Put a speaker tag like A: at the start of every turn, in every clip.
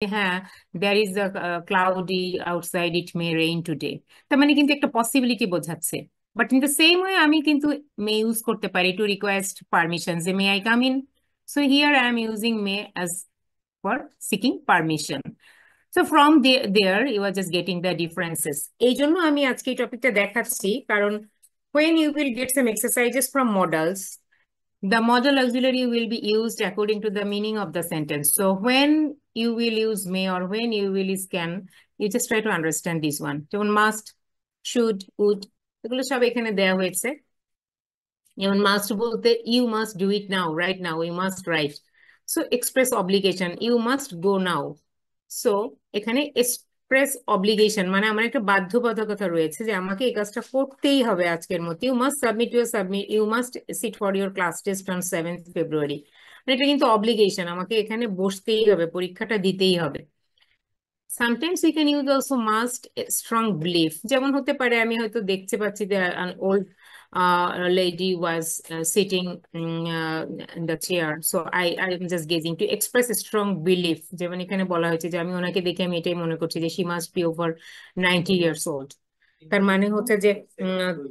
A: হ্যাঁ, there is a cloudy outside, it may rain today. তার মানে কিন্তু একটা পসিবিলিটি বোঝাচ্ছে। But in the same way আমি কিন্তু মে ইউজ করতে পারি টু রিকোয়েস্ট পারমিশন, যে may I come in. So here I am using may as for seeking permission. So from there you are just getting the differences. এই জন্য আমি আজকে এই টপিকটা দেখাচ্ছি, কারণ when you will get some exercises from modals, the modal auxiliary will be used according to the meaning of the sentence. So when you will use may or when you will use can, you just try to understand this one. যেমন must, should, would, এগুলো সব এখানে দেয়া হয়েছে। যেমন must বলতে you must do it now, right now, you must write. So express obligation, you must go now. So এখানে express obligation মানে আমার একটা বাধ্যবাধকতা রয়েছে যে আমাকে এই কাজটা করতেই হবে আজকের মধ্যে। You must submit you must sit for your class test on 7th February. মানে এটা কিন্তু অব্লিগেশন, আমাকে এখানে বসতেই হবে, পরীক্ষাটা দিতেই হবে। Sometimes we can use also must strong belief. যেমন হতে পারে আমি হয়তো দেখতে পাচ্ছি যে an old lady was sitting in the chair, so I am just gazing to express a strong belief। যেমন এখানে বলা হয়েছে যে আমি ওনাকে দেখে আমি এটাই মনে করছি যে she must be over 90 years old। তার মানে হচ্ছে যে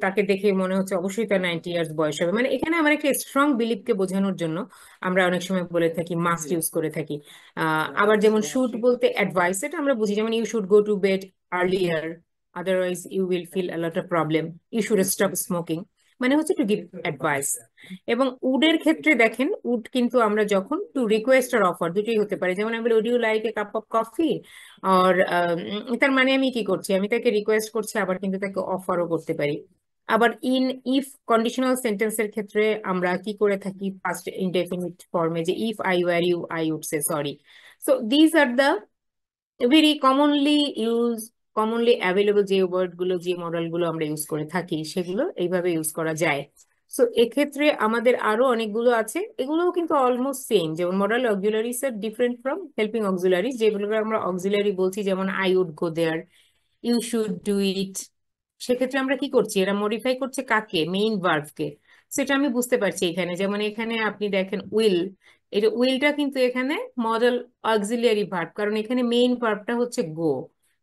A: তাকে দেখে মনে হচ্ছে অবশ্যই তার 90 ইয়ার্স বয়স হবে। মানে এখানে আমার একটা স্ট্রং বিলিফকে বোঝানোর জন্য আমরা অনেক সময় বলে থাকি মাস্ট ইউজ করে থাকি। আবার যেমন শুড বলতে অ্যাডভাইস, এটা আমরা বুঝি, যেমন you should go to bed earlier, otherwise you will feel a lot of problem. You should stop smoking, মানে হচ্ছে টু গিভ অ্যাডভাইস। এবং উডের ক্ষেত্রে দেখেন, উড কিন্তু আমরা যখন টু রিকোয়েস্ট আর অফার দুটোই হতে পারে। যেমন আমি বলি, would you like a cup of coffee, আর তার মানে আমি কি করছি, আমি তাকে রিকোয়েস্ট করছি, আবার কিন্তু তাকে অফারও করতে পারি। আবার ইন ইফ কন্ডিশনাল সেন্টেন্সের ক্ষেত্রে আমরা কি করে থাকি পাস্ট ইনডেফিনিট ফর্মে, যে if I were you I would say sorry. So these are the very commonly available যে ওয়ার্ড গুলো, যে মডেল গুলো আমরা ইউজ করে থাকি, সেগুলো এইভাবে ইউজ করা যায়। সো এক্ষেত্রে আমাদের আরো অনেকগুলো আছে, এগুলোও কিন্তু অলমোস্ট সেম। যেমন modal auxiliaries are different from helping auxiliaries, যেগুলো আমরা অক্সিলারি বলছি, যেমন I would go there, you should do it. সেক্ষেত্রে আমরা কি করছি, এরা মডিফাই করছে কাকে, মেইন ভার্বকে। সেটা আমি বুঝতে পারছি এখানে। যেমন এখানে আপনি দেখেন উইল, এটা উইলটা কিন্তু এখানে মডেল অক্সিলিয়ারি ভার্ব, কারণ এখানে মেইন ভার্বটা হচ্ছে go.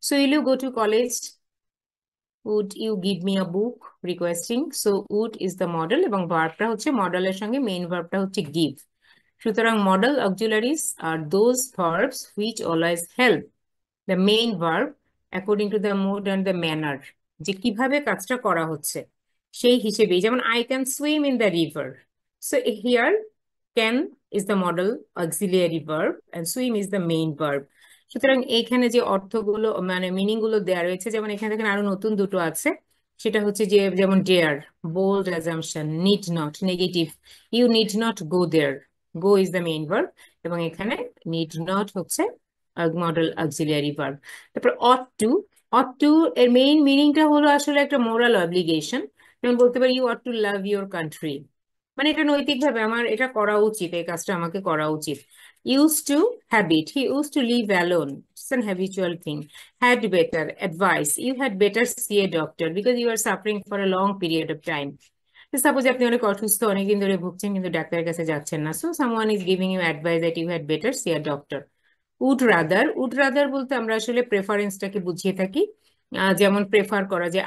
A: So will you go to college, would you give me a book, requesting. So would is the modal এবং ভার্বটা হচ্ছে মডেলের সঙ্গে মেইন ভার্বটা হচ্ছে গিভ। সুতরাং modal auxiliaries are those verbs which always help the main verb according to the mood and the manner, যে কিভাবে কাজটা করা হচ্ছে সেই হিসেবেই। যেমন I can swim in the river, so here can is the modal auxiliary verb and swim is the main verb. সুতরাং এইখানে যে অর্থগুলো মানে মিনিং গুলো দেওয়া রয়েছে, যেমন এখানে দেখেন আরো নতুন দুটো আছে। সেটা হচ্ছে যে যেমন dare, bold assumption, need not negative, you need not go there, go is the main verb এবং এখানে নিড নট হচ্ছে মডেল অক্সিলিয়ারি ভার্ব। তারপর অট টু এর মেইন মিনিংটা হলো আসলে একটা মোরাল অব্লিগেশন। যেমন বলতে পারি you ought to love your country, মানে এটা নৈতিকভাবে আমার এটা করা উচিত, এই কাজটা আমাকে করা উচিত। Used to habit, he used to live alone, it's an habitual thing. Had better advice, you had better see a doctor because you are suffering for a long period of time. Suppose আপনি অনেক অসুস্থ, অনেকদিন ধরে ভুগছেন, কিন্তু ডাক্তারের কাছে যাচ্ছেন না, so someone is giving you advice that you had better see a doctor. Would rather বলতে আমরা আসলে প্রেফারেন্সটাকে বুঝিয়ে থাকি। যেমন প্রেফার করা, যে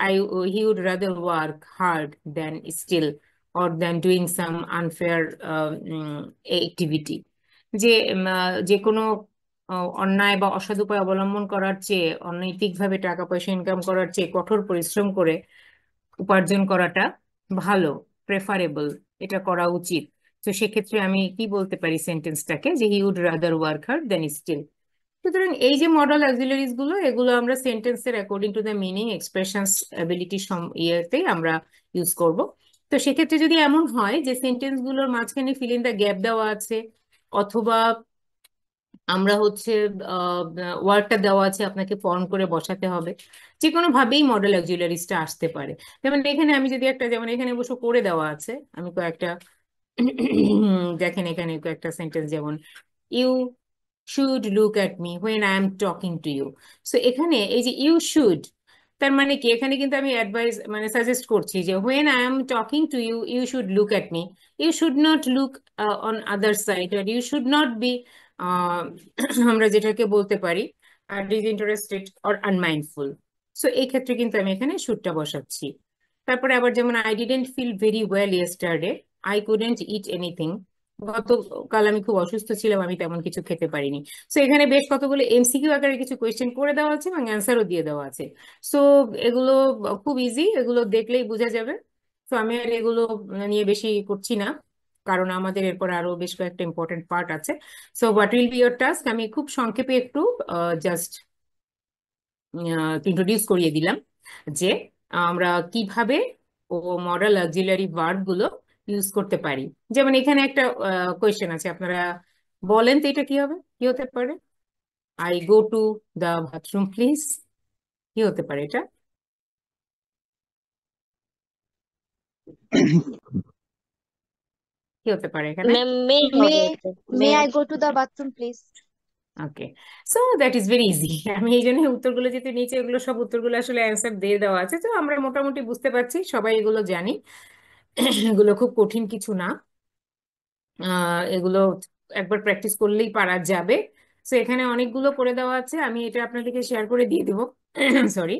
A: he would rather work hard than steal or than doing some unfair activity. যে যে কোনো অন্যায় বা অসৎ উপায় অবলম্বন করার চেয়ে, অনৈতিকভাবে টাকা পয়সা ইনকাম করার চেয়ে কঠোর পরিশ্রম করে উপার্জন করাটা ভালো, প্রেফারেবল, এটা করা উচিত। তো সেক্ষেত্রে আমি কি বলতে পারি সেন্টেন্সটাকে, যে he would rather work hard than steal. সুতরাং এই যে মডেল অক্সিলারিজ গুলো, এগুলো আমরা সেন্টেন্সের according to the meaning, expressions, ability ইয়েতে আমরা ইউজ করব। তো সেক্ষেত্রে যদি এমন হয় যে সেন্টেন্স গুলোর মাঝখানে ফিল ইন দ্য গ্যাপ দেওয়া আছে, অথবা আমরা হচ্ছে ওয়ার্ডটা দেওয়া আছে, আপনাকে ফর্ম করে বসাতে হবে, যে কোনো ভাবেই মডেল অক্সিলারিজটা আসতে পারে। যেমন এখানে আমি যদি একটা, যেমন এখানে অবশ্য করে দেওয়া আছে, আমি কয়েকটা দেখেন এখানে কয়েকটা সেন্টেন্স, যেমন you should look at me when I am talking to you. So এখানে এই যে ইউ শুড, তার মানে কি, এখানে কিন্তু আমি অ্যাডভাইস মানে সাজেস্ট করছি যে when I am talking to you, you should look at me. You should not look on other side, আর you should not be uh আমরা যেটাকে বলতে পারি ডিসইন্টারেস্টেড অর আনমাইন্ডফুল। সো এই ক্ষেত্রে কিন্তু আমি এখানে শুডটা বসাচ্ছি। তারপরে আবার যেমন I didn't feel very well yesterday, I couldn't eat anything. গতকাল আমি খুব অসুস্থ ছিলাম, আমি তেমন কিছু খেতে পারিনি। সো এখানে বেশ কতগুলো এমসিকিউ আকারে কিছু কোয়েশ্চেন করে দেওয়া আছে এবং অ্যান্সারও দিয়ে দেওয়া আছে। সো এগুলো খুব ইজি, এগুলো দেখলেই বোঝা যাবে। তো আমি আর এগুলো নিয়ে বেশি করছি না, কারণ আমাদের এরপর আরো বেশ কয়েকটা ইম্পর্টেন্ট পার্ট আছে। So what will be your task, আমি খুব সংক্ষেপে একটু জাস্ট ইন্ট্রোডিউস করিয়ে দিলাম যে আমরা কিভাবে ও মডাল অক্সিলারি ভার্ব গুলো ইউজ করতে পারি। যেমন এখানে একটা কোয়েশ্চেন আছে, আপনারা বলেন তো এটা কি হবে, কি হতে পারে? I go to the bathroom please, কি হতে পারে এটা? কি হতে পারে এখানে?
B: ম্যাম মে হবে
C: May
B: এটা। মে।
C: may I go to the bathroom, please?
A: Okay, so that is very easy. আমি এই জন্য উত্তরগুলো যেহেতু নিচে, এগুলো সব উত্তরগুলো আসলে অ্যান্সার দিয়ে দেওয়া আছে, তো আমরা মোটামুটি বুঝতে পারছি, সবাই এগুলো জানি। এগুলো খুব কঠিন কিছু না। এগুলো একবার প্র্যাকটিস করলেই পারা যাবে। তো এখানে অনেকগুলো করে দেওয়া আছে, আমি এটা আপনাদেরকে শেয়ার করে দিয়ে দেবো। সরি।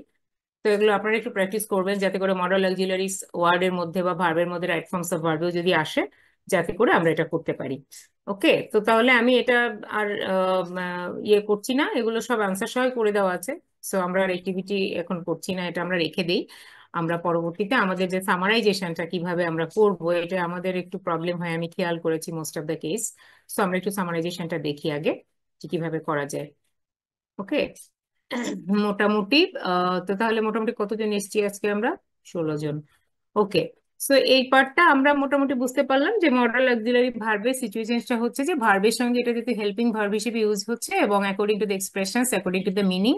A: তো এগুলো আপনারা একটু প্র্যাকটিস করবেন, যাতে করে মডাল অক্সিলারিজ ওয়ার্ডের মধ্যে বা ভার্বের মধ্যে রাইট ফর্মস অফ ভার্বেও যদি আসে, যাতে করে আমরা এটা করতে পারি। ওকে, তো তাহলে আমি এটা আর ইয়ে করছি না, এগুলো সব আনসার সহ করে দেওয়া আছে। সো আমরা আর অ্যাক্টিভিটি এখন করছি না, এটা আমরা রেখে দিই। আমরা পরবর্তীতে আমাদের যে সামারাইজেশনটা কিভাবে আমরা করব, এটা আমাদের একটু প্রবলেম হয়, আমি খেয়াল করেছি most of the case. So আমরা একটু সামারাইজেশনটা দেখি আগে যে কিভাবে করা যায়। ওকে, মোটামুটি তো তাহলে মোটামুটি কতজন এসছি আজকে আমরা? 16 জন। ওকে, সো এই পার্টটা আমরা মোটামুটি বুঝতে পারলাম যে মডাল অক্সিলারি ভার্বের সিচুয়েশনটা হচ্ছে যে ভার্বের সঙ্গে এটা যেহেতু হেল্পিং ভার্ব হিসেবে ইউজ হচ্ছে, এবং according to the expressions, according to the meaning,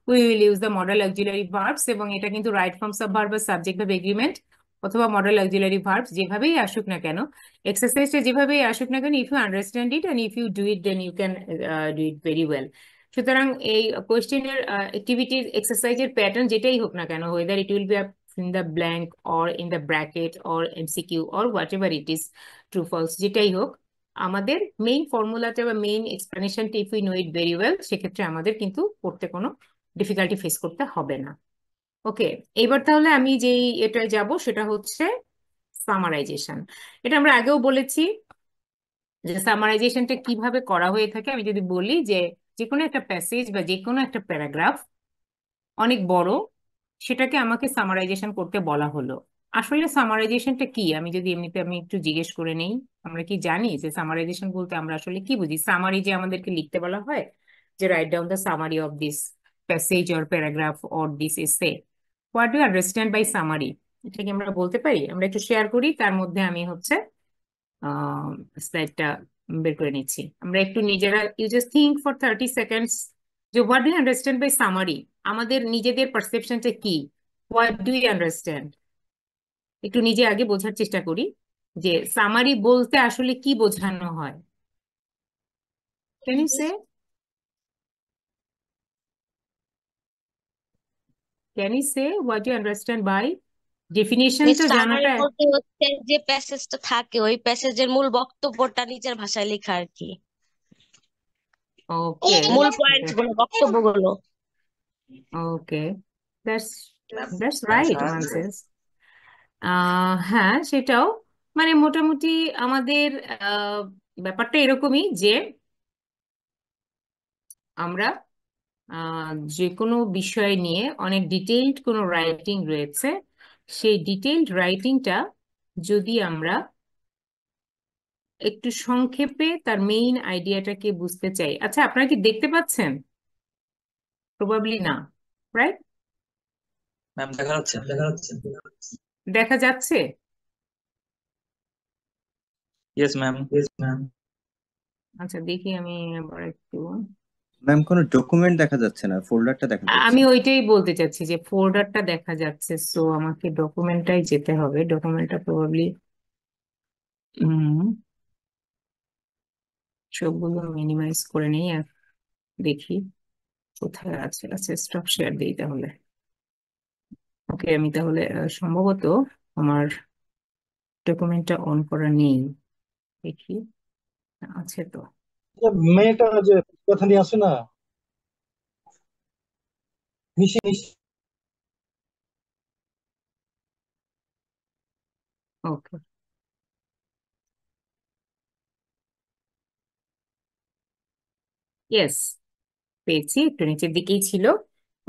A: we will use the modal auxiliary verbs. এবং এটা কিন্তু রাইট ফর্মস অফ ভার্ব বা সাবজেক্ট ভার্ব এগ্রিমেন্ট অথবা মডাল অক্সিলারি ভার্বস যেভাবেই আসুক না কেন, এক্সারসাইজটা যেভাবেই আসুক না কেন, if you understand it and if you do it, then you can do it very well. সুতরাং এই কোয়েশ্চেনের অ্যাক্টিভিটির এক্সারসাইজের প্যাটার্ন যেটাই হোক না কেন, weather it will B in the blank or in the bracket or MCQ or whatever it is, true false যেটাই হোক, আমাদের main ফর্মুলাটা বা মেইন এক্সপ্লেনেশনটা if we know it very well, সেক্ষেত্রে আমাদের কিন্তু পড়তে কোনো ডিফিকাল্টি ফেস করতে হবে না। ওকে, এইবার তাহলে আমি যেই এটায় যাব সেটা হচ্ছে সামারাইজেশন। এটা আমরা আগেও বলেছি যে সামারাইজেশনটা কিভাবে করা হয়ে থাকে। আমি যদি বলি যে যে কোনো একটা প্যাসেজ বা যে কোনো একটা প্যারাগ্রাফ অনেক বড়, সেটাকে আমাকে সামারাইজেশন করতে বলা হলো। আসলে সামারাইজেশনটা কি, আমি যদি এমনিতে আমি একটু জিজ্ঞেস করে নেই, আমরা কি জানি যে সামারাইজেশন বলতে আমরা আসলে কি বুঝি? সামারি যে আমাদেরকে লিখতে বলা হয়, যে write down the summary of this passage or paragraph or this essay, what do understand by summary, এটা কি আমরা বলতে পারি? আমরা একটু শেয়ার করি, তার মধ্যে আমি হচ্ছে স্লাইডটা বের করে নিচ্ছি। আমরা একটু নিজেরা you just think for 30 seconds যে what do understand by summary, আমাদের নিজেদের পারসেপশনটা কি, হোয়াট ডু ইউ আন্ডারস্ট্যান্ড। একটু নিজে আগে বোঝার চেষ্টা করি যে সামারি বলতে আসলে কি বোঝানো হয়। Can you say, can you say what you understand by?
B: মিস
A: ডেফিনেশনটা
B: সামারি
A: জানাটা।
B: বলতে হচ্ছে যে প্যাসেজটা থাকে ওই প্যাসেজের মূল বক্তব্যটা নিজের ভাষায় লেখা আর কি।
A: ওকে,
B: মূল পয়েন্ট গুলো, বক্তব্যগুলো।
A: ওকে, দ্যাটস দ্যাটস রাইট মানসেস। হ্যাঁ, সেটাও মানে মোটামুটি আমাদের ব্যাপারটা এরকমই যে আমরা যে কোনো বিষয় নিয়ে অনেক ডিটেইলড কোনো রাইটিং রয়েছে, সেই ডিটেইলড রাইটিংটা যদি আমরা একটু সংক্ষেপে তার মেইন আইডিয়াটাকে বুঝতে চাই। আচ্ছা, আপনারা কি দেখতে পাচ্ছেন? প্রবাবলি না, রাইট?
D: ম্যাম দেখা যাচ্ছে, দেখা যাচ্ছে।
A: দেখা যাচ্ছে?
D: Yes ma'am, yes ma'am.
A: আচ্ছা, দেখি আমি আবার একটু।
E: ম্যাম কোনো ডকুমেন্ট দেখা যাচ্ছে না, ফোল্ডারটা দেখা যাচ্ছে।
A: আমি ওইটাই বলতে চাচ্ছি যে ফোল্ডারটা দেখা যাচ্ছে, সো আমাকে ডকুমেন্টটাই যেতে হবে। ডকুমেন্টটা প্রবাবলি সবগুলো মিনিমাইজ করে নেই আর দেখি কোথায় আছে। আচ্ছা, স্টপ শেয়ার দিই তাহলে। ওকে, আমি তাহলে সম্ভবত আমার ডকুমেন্টটা অন করা নেই, দেখি আছে তো।
C: যে মেয়েটা যে কথা নিয়ে আসে না, নিশি নিশি।
A: ওকে, ইয়েস, পেয়েছি, একটু নিচের দিকেই ছিল।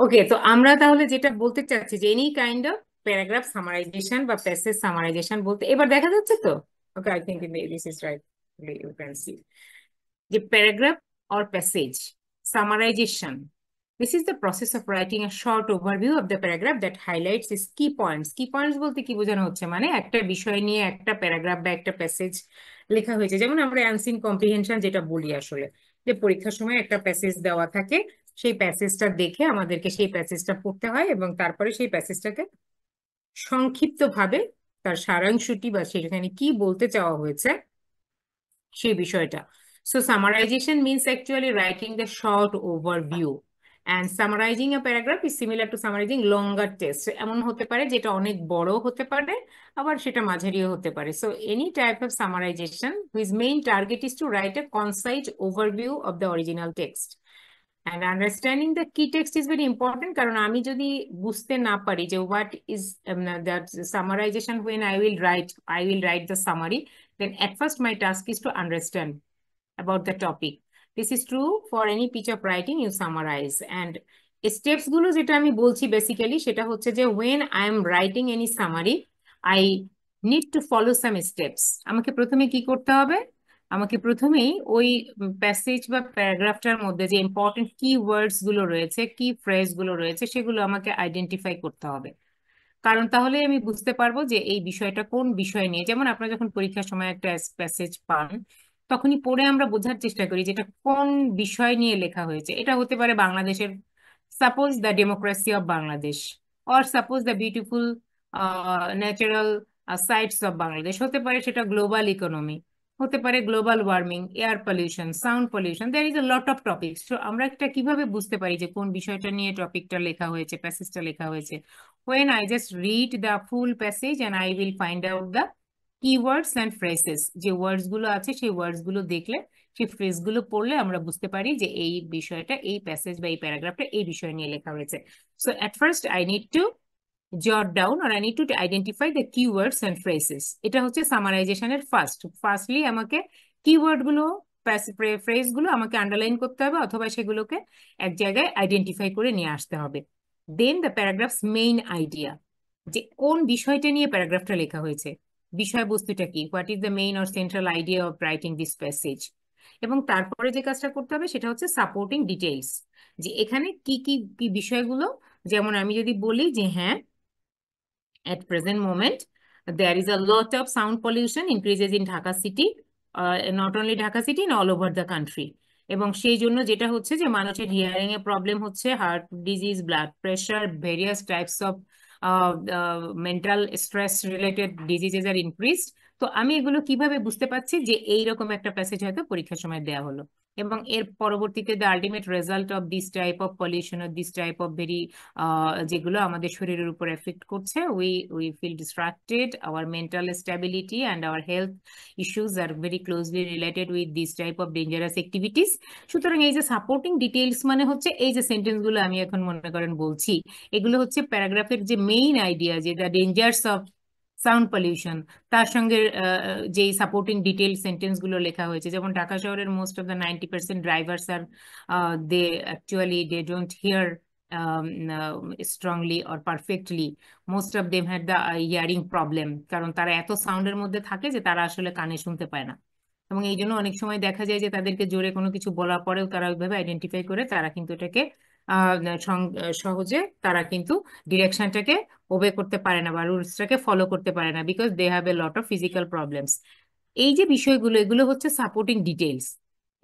A: ওকে, তো আমরা তাহলে যেটা বলতে চাচ্ছি যে any kind of paragraph summarization বা প্যাসেজ সামারাইজেশন বলতে, এবার দেখা যাচ্ছে তো? Okay, I think this is right, you can see যে paragraph or passage summarization. This is the process of writing a short overview of the paragraph that highlights its key points. Key points বলতে কি বোঝানো হচ্ছে, মানে একটা বিষয় নিয়ে একটা প্যারাগ্রাফ বা একটা প্যাসেজ লেখা হয়েছে, যেমন আমরা অ্যানসিন কম্প্রিহেনশন যেটা বলি আসলে, যে পরীক্ষার সময় একটা প্যাসেজ দেওয়া থাকে, সেই প্যাসেজটা দেখে আমাদেরকে সেই প্যাসেজটা পড়তে হয় এবং তারপরে সেই প্যাসেজটাকে সংক্ষিপ্তভাবে তার সারাংশটি বা সেখানে কি বলতে চাওয়া হয়েছে সেই বিষয়টা। So summarization means actually writing the short overview. And summarizing a paragraph is similar to summarizing longer text. এমন হতে পারে যেটা অনেক বড় হতে পারে, আবার সেটা মাঝারিও হতে পারে। So any type of summarization whose main target is to write a concise overview of the original text. And understanding the key text is very important, কারণ আমি যদি বুঝতে না পারি যে what is that summarization, when I will write the summary, then at first my task is to understand about the topic. This is true for any piece of writing you summarize. And steps গুলো যেটা আমি বলছি basically সেটা হচ্ছে যে when I am writing any summary, I need to follow some steps. আমাকে প্রথমে কি করতে হবে? আমাকে প্রথমেই ওই প্যাসেজ বা প্যারাগ্রাফটার মধ্যে যে ইম্পর্টেন্ট কি ওয়ার্ডস গুলো রয়েছে, কি ফ্রেজ গুলো রয়েছে, সেগুলো আমাকে আইডেন্টিফাই করতে হবে। কারণ তাহলে আমি বুঝতে পারবো যে এই বিষয়টা কোন বিষয় নিয়ে। যেমন আপনারা যখন পরীক্ষার সময় একটা প্যাসেজ পান, তখনই পড়ে আমরা বোঝার চেষ্টা করি যে এটা কোন বিষয় নিয়ে লেখা হয়েছে। এটা হতে পারে বাংলাদেশের, suppose the democracy of Bangladesh, or suppose the beautiful natural sites of Bangladesh, হতে পারে সেটা গ্লোবাল ইকোনমি, হতে পারে global warming, air pollution, sound pollution, there is a lot of topics. তো আমরা একটা কিভাবে বুঝতে পারি যে কোন বিষয়টা নিয়ে টপিকটা লেখা হয়েছে, প্যাসেজটা লেখা হয়েছে? When I just read the full passage and I will find out the keywords and phrases. যে ওয়ার্ডস গুলো আছে সেই ওয়ার্ডস গুলো দেখলে, সেই ফ্রেজ গুলো পড়লে আমরা বুঝতে পারি যে এই বিষয়টা, এই প্যাসেজ বা এই প্যারাগ্রাফটা এই বিষয় নিয়ে লেখা হয়েছে। So at first I need to jot down or I need to identify the keywords and phrases. এটা হচ্ছে সামারাইজেশনের ফার্স্টলি আমাকে কিওয়ার্ড গুলো, ফ্রেজ গুলো আমাকে আন্ডারলাইন করতে হবে অথবা সেগুলোকে এক জায়গায় আইডেন্টিফাই করে নিয়ে আসতে হবে। দেন দ্য প্যারাগ্রাফস মেইন আইডিয়া, যে কোন বিষয়টা নিয়ে প্যারাগ্রাফটা লেখা হয়েছে, বিষয়বস্তুটা কি, what is the main or central idea of writing this passage. এবং তারপরে যে কাজটা করতে হবে সেটা হচ্ছে সাপোর্টিং ডিটেইলস, যে এখানে কি কি কি বিষয়গুলো। যেমন আমি যদি বলি যে হ্যাঁ, at present moment, there is a lot of sound pollution increases in Dhaka city, not only Dhaka city, in all over the country. এবং সেই জন্য যেটা হচ্ছে যে মানুষের হিয়ারিং এ প্রবলেম হচ্ছে, heart disease, blood pressure, various types of mental stress related diseases আর ইনক্রিজড। তো আমি এগুলো কিভাবে বুঝতে পারছি যে এইরকম একটা প্যাসেজ হয়তো পরীক্ষার সময় দেওয়া হলো, এবং এর পরবর্তীতে the ultimate result of this type of pollution or this type of very যেগুলো আমাদের শরীরের উপর এফেক্ট করছে, we feel distracted, our mental stability and our health issues are very closely related with this type of dangerous activities. সুতরাং এই যে supporting details মানে হচ্ছে এই যে সেন্টেন্স গুলো আমি এখন মনে করেন বলছি, এগুলো হচ্ছে প্যারাগ্রাফের যে মেইন আইডিয়া, যে the dangers of sound pollution, তার সঙ্গে যেই সাপোর্টিং ডিটেইল সেন্টেন্স গুলো লেখা হয়েছে। যেমন ঢাকা শহরের most of the 90% drivers are they actually they don't hear strongly or perfectly. Most of them had the hearing problem, কারণ তারা এত সাউন্ডের মধ্যে থাকে যে তারা আসলে কানে শুনতে পায় না। এবং এই জন্য অনেক সময় দেখা যায় যে তাদেরকে জোরে কোনো কিছু বলার পরেও তারা ওইভাবে আইডেন্টিফাই করে তারা কিন্তু এটাকে সহজে তারা কিন্তু ডিরেকশনটাকে ওবে করতে পারে না বা রুলসটাকে ফলো করতে পারে না, because they have a lot of physical problems. এই যে বিষয়গুলো, এগুলো হচ্ছে সাপোর্টিং ডিটেলস।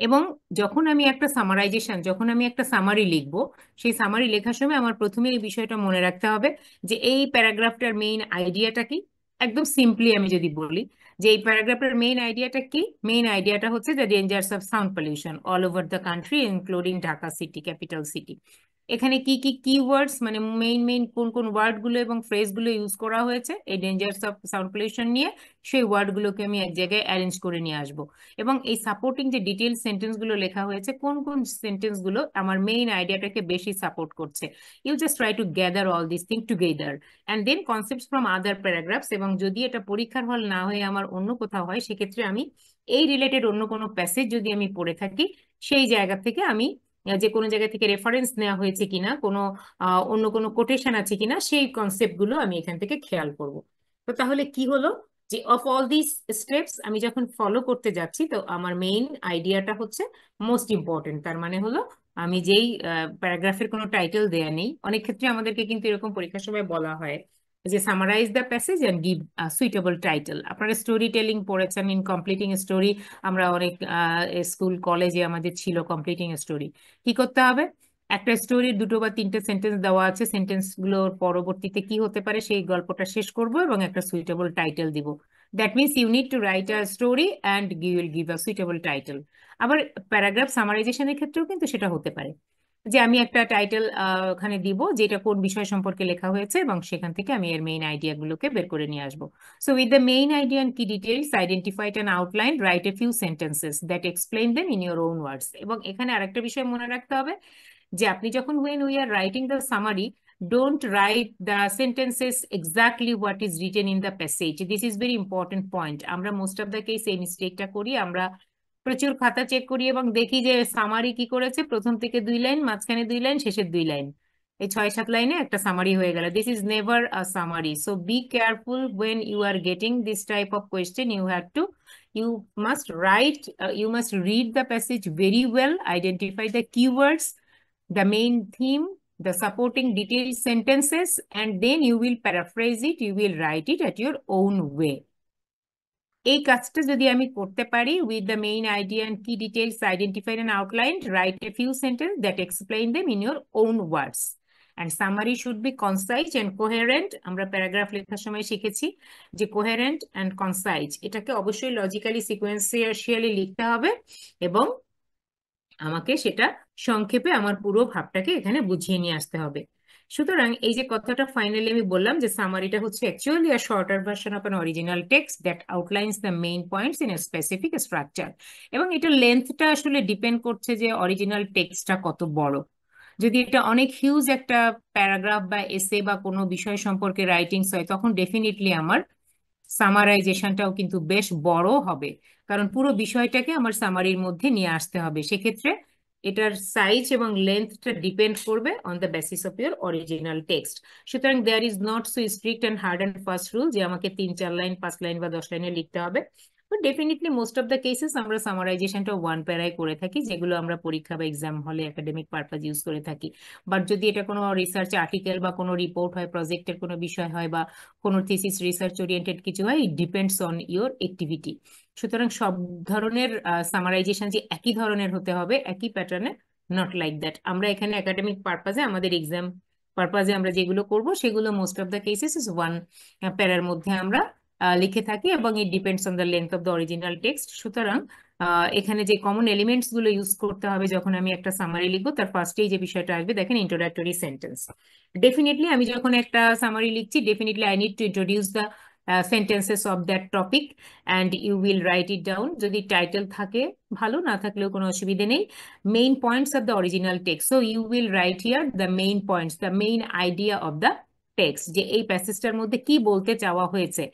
A: এবং যখন আমি একটা সামারাইজেশন, যখন আমি একটা সামারি লিখবো, সেই সামারি লেখার সময় আমার প্রথমে এই বিষয়টা মনে রাখতে হবে যে এই প্যারাগ্রাফটার মেইন আইডিয়াটা কি। একদম সিম্পলি আমি যদি বলি যে এই প্যারাগ্রাফের মেইন আইডিয়াটা কি, মেইন আইডিয়াটা হচ্ছে the dangers of sound pollution all over the country including Dhaka city, capital city. এখানে কি কি কিওয়ার্ডস মানে মেইন কোন কোন ওয়ার্ডগুলো এবং ফ্রেজগুলো ইউজ করা হয়েছে এই ডেঞ্জার্স অফ সাউন্ড পলিউশন নিয়ে, সেই ওয়ার্ডগুলোকে আমি এক জায়গায় অ্যারেঞ্জ করে নিয়ে আসব। এবং এই সাপোর্টিং যে ডিটেল সেন্টেন্সগুলো লেখা হয়েছে, কোন কোন সেন্টেন্সগুলো আমার মেইন আইডিয়াটাকে বেশি সাপোর্ট করছে, you just try to gather all this thing together and then concepts from other paragraphs. এবং যদি এটা পরীক্ষার হল না হয়ে আমার অন্য কোথাও হয়, সেক্ষেত্রে আমি এই রিলেটেড অন্য কোনো প্যাসেজ যদি আমি পড়ে থাকি, সেই জায়গা থেকে আমি যে কোনো জায়গা থেকে রেফারেন্স নেওয়া হয়েছে কিনা, কোনো অন্য কোনো কোটেশন আছে কিনা, সেই কনসেপ্ট গুলো আমি এখান থেকে খেয়াল করব। তো তাহলে কি হলো যে অফ অল দিস স্টেপস আমি যখন ফলো করতে যাচ্ছি, তো আমার মেইন আইডিয়াটা হচ্ছে মোস্ট ইম্পর্টেন্ট। তার মানে হলো আমি যেই প্যারাগ্রাফের কোনো টাইটেল দেয়া নেই, অনেক ক্ষেত্রে আমাদেরকে কিন্তু এরকম পরীক্ষার সময় বলা হয় যে summarize the passage and give suitable title. আপনারা স্টোরি টেলিং পড়েছেন, ইন কমপ্লিটিং স্টোরি, আমরা অনেক স্কুল কলেজে আমাদের ছিল কমপ্লিটিং স্টোরি। কি করতে হবে, একটা স্টোরির দুটো বা তিনটে সেন্টেন্স দেওয়া আছে, সেন্টেন্স গুলোর পরবর্তীতে কি হতে পারে সেই গল্পটা শেষ করব এবং একটা সুইটেবল টাইটেল দিব। That means you need to write a story and you will give a suitable title. আবার প্যারাগ্রাফ সামারাইজেশনের ক্ষেত্রেও কিন্তু সেটা হতে পারে যে আমি একটা টাইটেল ওখানে দিব যেটা কোন বিষয় সম্পর্কে লেখা হয়েছে, এবং সেখান থেকে আমি এর মেইন আইডিয়া গুলোকে বের করে নিয়ে আসবো। So with the main idea and key details identified and outline, write a few sentences that explain them in your own words. এবং এখানে আরেকটা বিষয় মনে রাখতে হবে যে আপনি যখন when we are writing the summary, don't write the sentences exactly what is written in the passage. This is very important point. আমরা most of the case এই মিস্টেকটা করি, আমরা প্রচুর খাতা চেক করি এবং দেখি যে সামারি কি করেছে, প্রথম থেকে 2 লাইন, মাঝখানে 2 লাইন, শেষের 2 লাইন, এই 6-7 লাইনে একটা সামারি হয়ে গেল। This is never a summary. So be careful when you are getting this type of question. You must write, you must read the passage very well, identify the keywords, the main theme, the supporting detailed sentences, and then you will paraphrase it, you will write it at your own way. এই কাজটা যদি আমি করতে পারি, with the main idea and key details identified and outlined, write a few sentences that explain them in your own words. And summary should be concise and coherent. আমরা paragraph লেখার সময় শিখেছি যে coherent and concise, এটাকে অবশ্যই logically sequentially লিখতে হবে এবং আমাকে সেটা সংক্ষেপে আমার পুরো ভাবটাকে এখানে বুঝিয়ে নিয়ে আসতে হবে। সুতরাং এই যে কথাটা ফাইনালি আমি বললাম যে সামারিটা হচ্ছে actually a shorter version of an original text that outlines the main points in a specific structure. এবং এটা লেন্থটা আসলে ডিপেন্ড করছে যে অরিজিনাল টেক্সটটা কত বড়। যদি এটা অনেক হিউজ একটা প্যারাগ্রাফ বা এসে বা কোনো বিষয় সম্পর্কে রাইটিংস হয়, তখন ডেফিনেটলি আমার সামারাইজেশনটাও কিন্তু বেশ বড় হবে, কারণ পুরো বিষয়টাকে আমার সামারির মধ্যে নিয়ে আসতে হবে। সেক্ষেত্রে এটার সাইজ এবং লেন্থটা ডিপেন্ড করবে on the basis of your original text. সুতরাং there is not so strict and hard and fast rule যে আমাকে 3-4 লাইন, 5 লাইন বা 10 লাইনে লিখতে হবে। But definitely most of the cases আমরা সামারাইজেশনটা 1 প্যারায় করে থাকি, যেগুলো আমরা পরীক্ষা বা এক্সাম হলে একাডেমিক পারপাস ইউজ করে থাকি। বাট যদি এটা কোনো রিসার্চ আর্টিকেল বা কোনো রিপোর্ট হয়, প্রজেক্টের কোনো বিষয় হয় বা কোনো থিসিস রিসার্চ ওরিয়েন্টেড কিছু হয়, it depends on your activity. সুতরাং সব ধরনের সামারাইজেশন যে একই ধরনের হতে হবে, একই প্যাটার্নে, নট লাইক দ্যাট। আমরা এখানে একাডেমিক পারপাসে, আমাদের এক্সাম পারপাসে আমরা যেগুলো করব সেগুলো most of the cases is 1 প্যারার মধ্যে আমরা লিখে থাকি এবং it depends on the length of the original text. সুতরাং এখানে যে কমন এলিমেন্টস গুলো ইউজ করতে হবে যখন আমি একটা সামারি লিখবো, তার ফার্স্টেই যে বিষয়টা আসবে, দেখেন, ইন্ট্রোডাক্টরি সেন্টেন্স। ডেফিনেটলি আমি যখন একটা সামারি লিখছি, definitely I need to introduce the sentences of that topic and you will write it down. যদি টাইটেল থাকে ভালো, না থাকলেও কোনো অসুবিধে নেই। Main points of the original text, so you will write here the main points, the main idea of the text, যে এই প্যাসেজটার মধ্যে কি বলতে চাওয়া হয়েছে।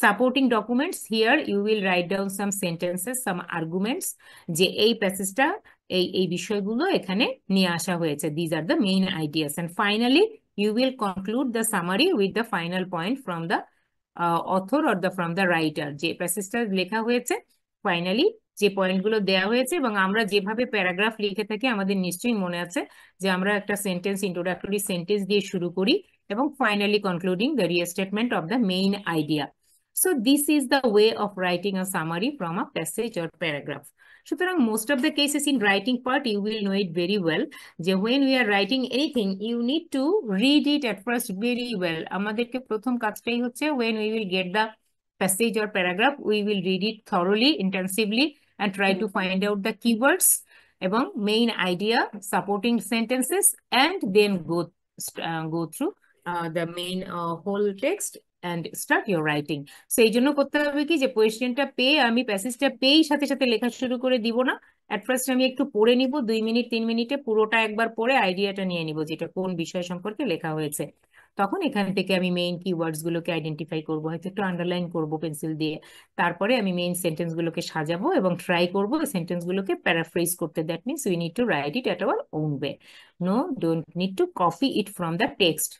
A: Supporting documents, here you will write down some sentences, some arguments, যে এই প্যাসেজটা এই বিষয়গুলো এখানে নিয়ে আসা হয়েছে। These are the main ideas. And finally you will conclude the summary with the final point from the author or from the writer, যে প্যাসেজটা লেখা হয়েছে, ফাইনালি যে পয়েন্টগুলো দেওয়া হয়েছে। এবং আমরা যেভাবে প্যারাগ্রাফ লিখে থাকি, আমাদের নিশ্চয়ই মনে আছে যে আমরা একটা সেন্টেন্স, ইন্ট্রোডাক্টরি সেন্টেন্স দিয়ে শুরু করি এবং finally concluding the restatement of the main idea. So this is the way of writing a summary from a passage or paragraph. সুতরাং most of the cases in writing part, you will know it very well যে when we are writing anything, you need to read it at first very well. আমাদেরকে প্রথম কাজটাই হচ্ছে when we will get the passage or paragraph, we will read it thoroughly, intensively, and try to find out the keywords, এবং main idea, supporting sentences, and then go through the main whole text and start your writing. So এই জন্য করতে হবে কি, যে কোয়েশ্চেনটা পেয়ে আমি প্যাসেজটা পেয়েই সাথে সাথে লেখা শুরু করে দিব না। অ্যাট ফার্স্ট আমি একটু পড়ে নিব, 2 মিনিট 3 মিনিটে পুরোটা একবার পড়ে আইডিয়াটা নিয়ে নিব যেটা কোন বিষয় সম্পর্কে লেখা হয়েছে। তখন এখান থেকে আমি মেইন কিওয়ার্ডস গুলোকে আইডেন্টিফাই করবো, হয়তো একটু আন্ডারলাইন করবো পেন্সিল দিয়ে। তারপরে আমি মেইন সেন্টেন্স গুলোকে সাজাবো এবং ট্রাই করবো সেন্টেন্স গুলোকে প্যারাফ্রেজ করতে। That means we need to write it at our own way. No, don't need to copy it from the text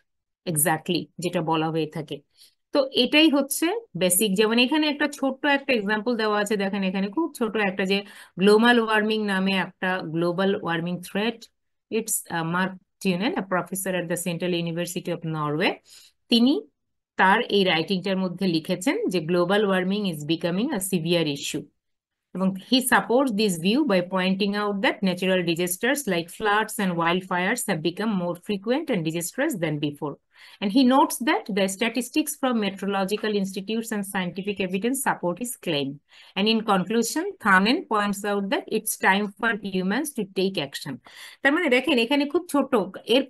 A: exactly যেটা বলা হয়ে থাকে। তো এটাই হচ্ছে বেসিক। যেমন এখানে একটা ছোট্ট একটা এক্সাম্পল দেওয়া আছে, দেখেন এখানে খুব ছোট একটা, যে গ্লোবাল ওয়ার্মিং নামে একটা global warming threat. It's Mark Tuinen, a professor at the Central University of Norway। তিনি তার এই রাইটিংটার মধ্যে লিখেছেন যে global warming is becoming a severe issue, এবং he supports this view by pointing out that natural disasters like floods and wildfires have become more frequent and disastrous than before. And he notes that the statistics from meteorological institutes and scientific evidence support his claim. And in conclusion, Thanen points out that it's time for humans to take action. তার মানে দেখেন এখানে খুব ছোট এর,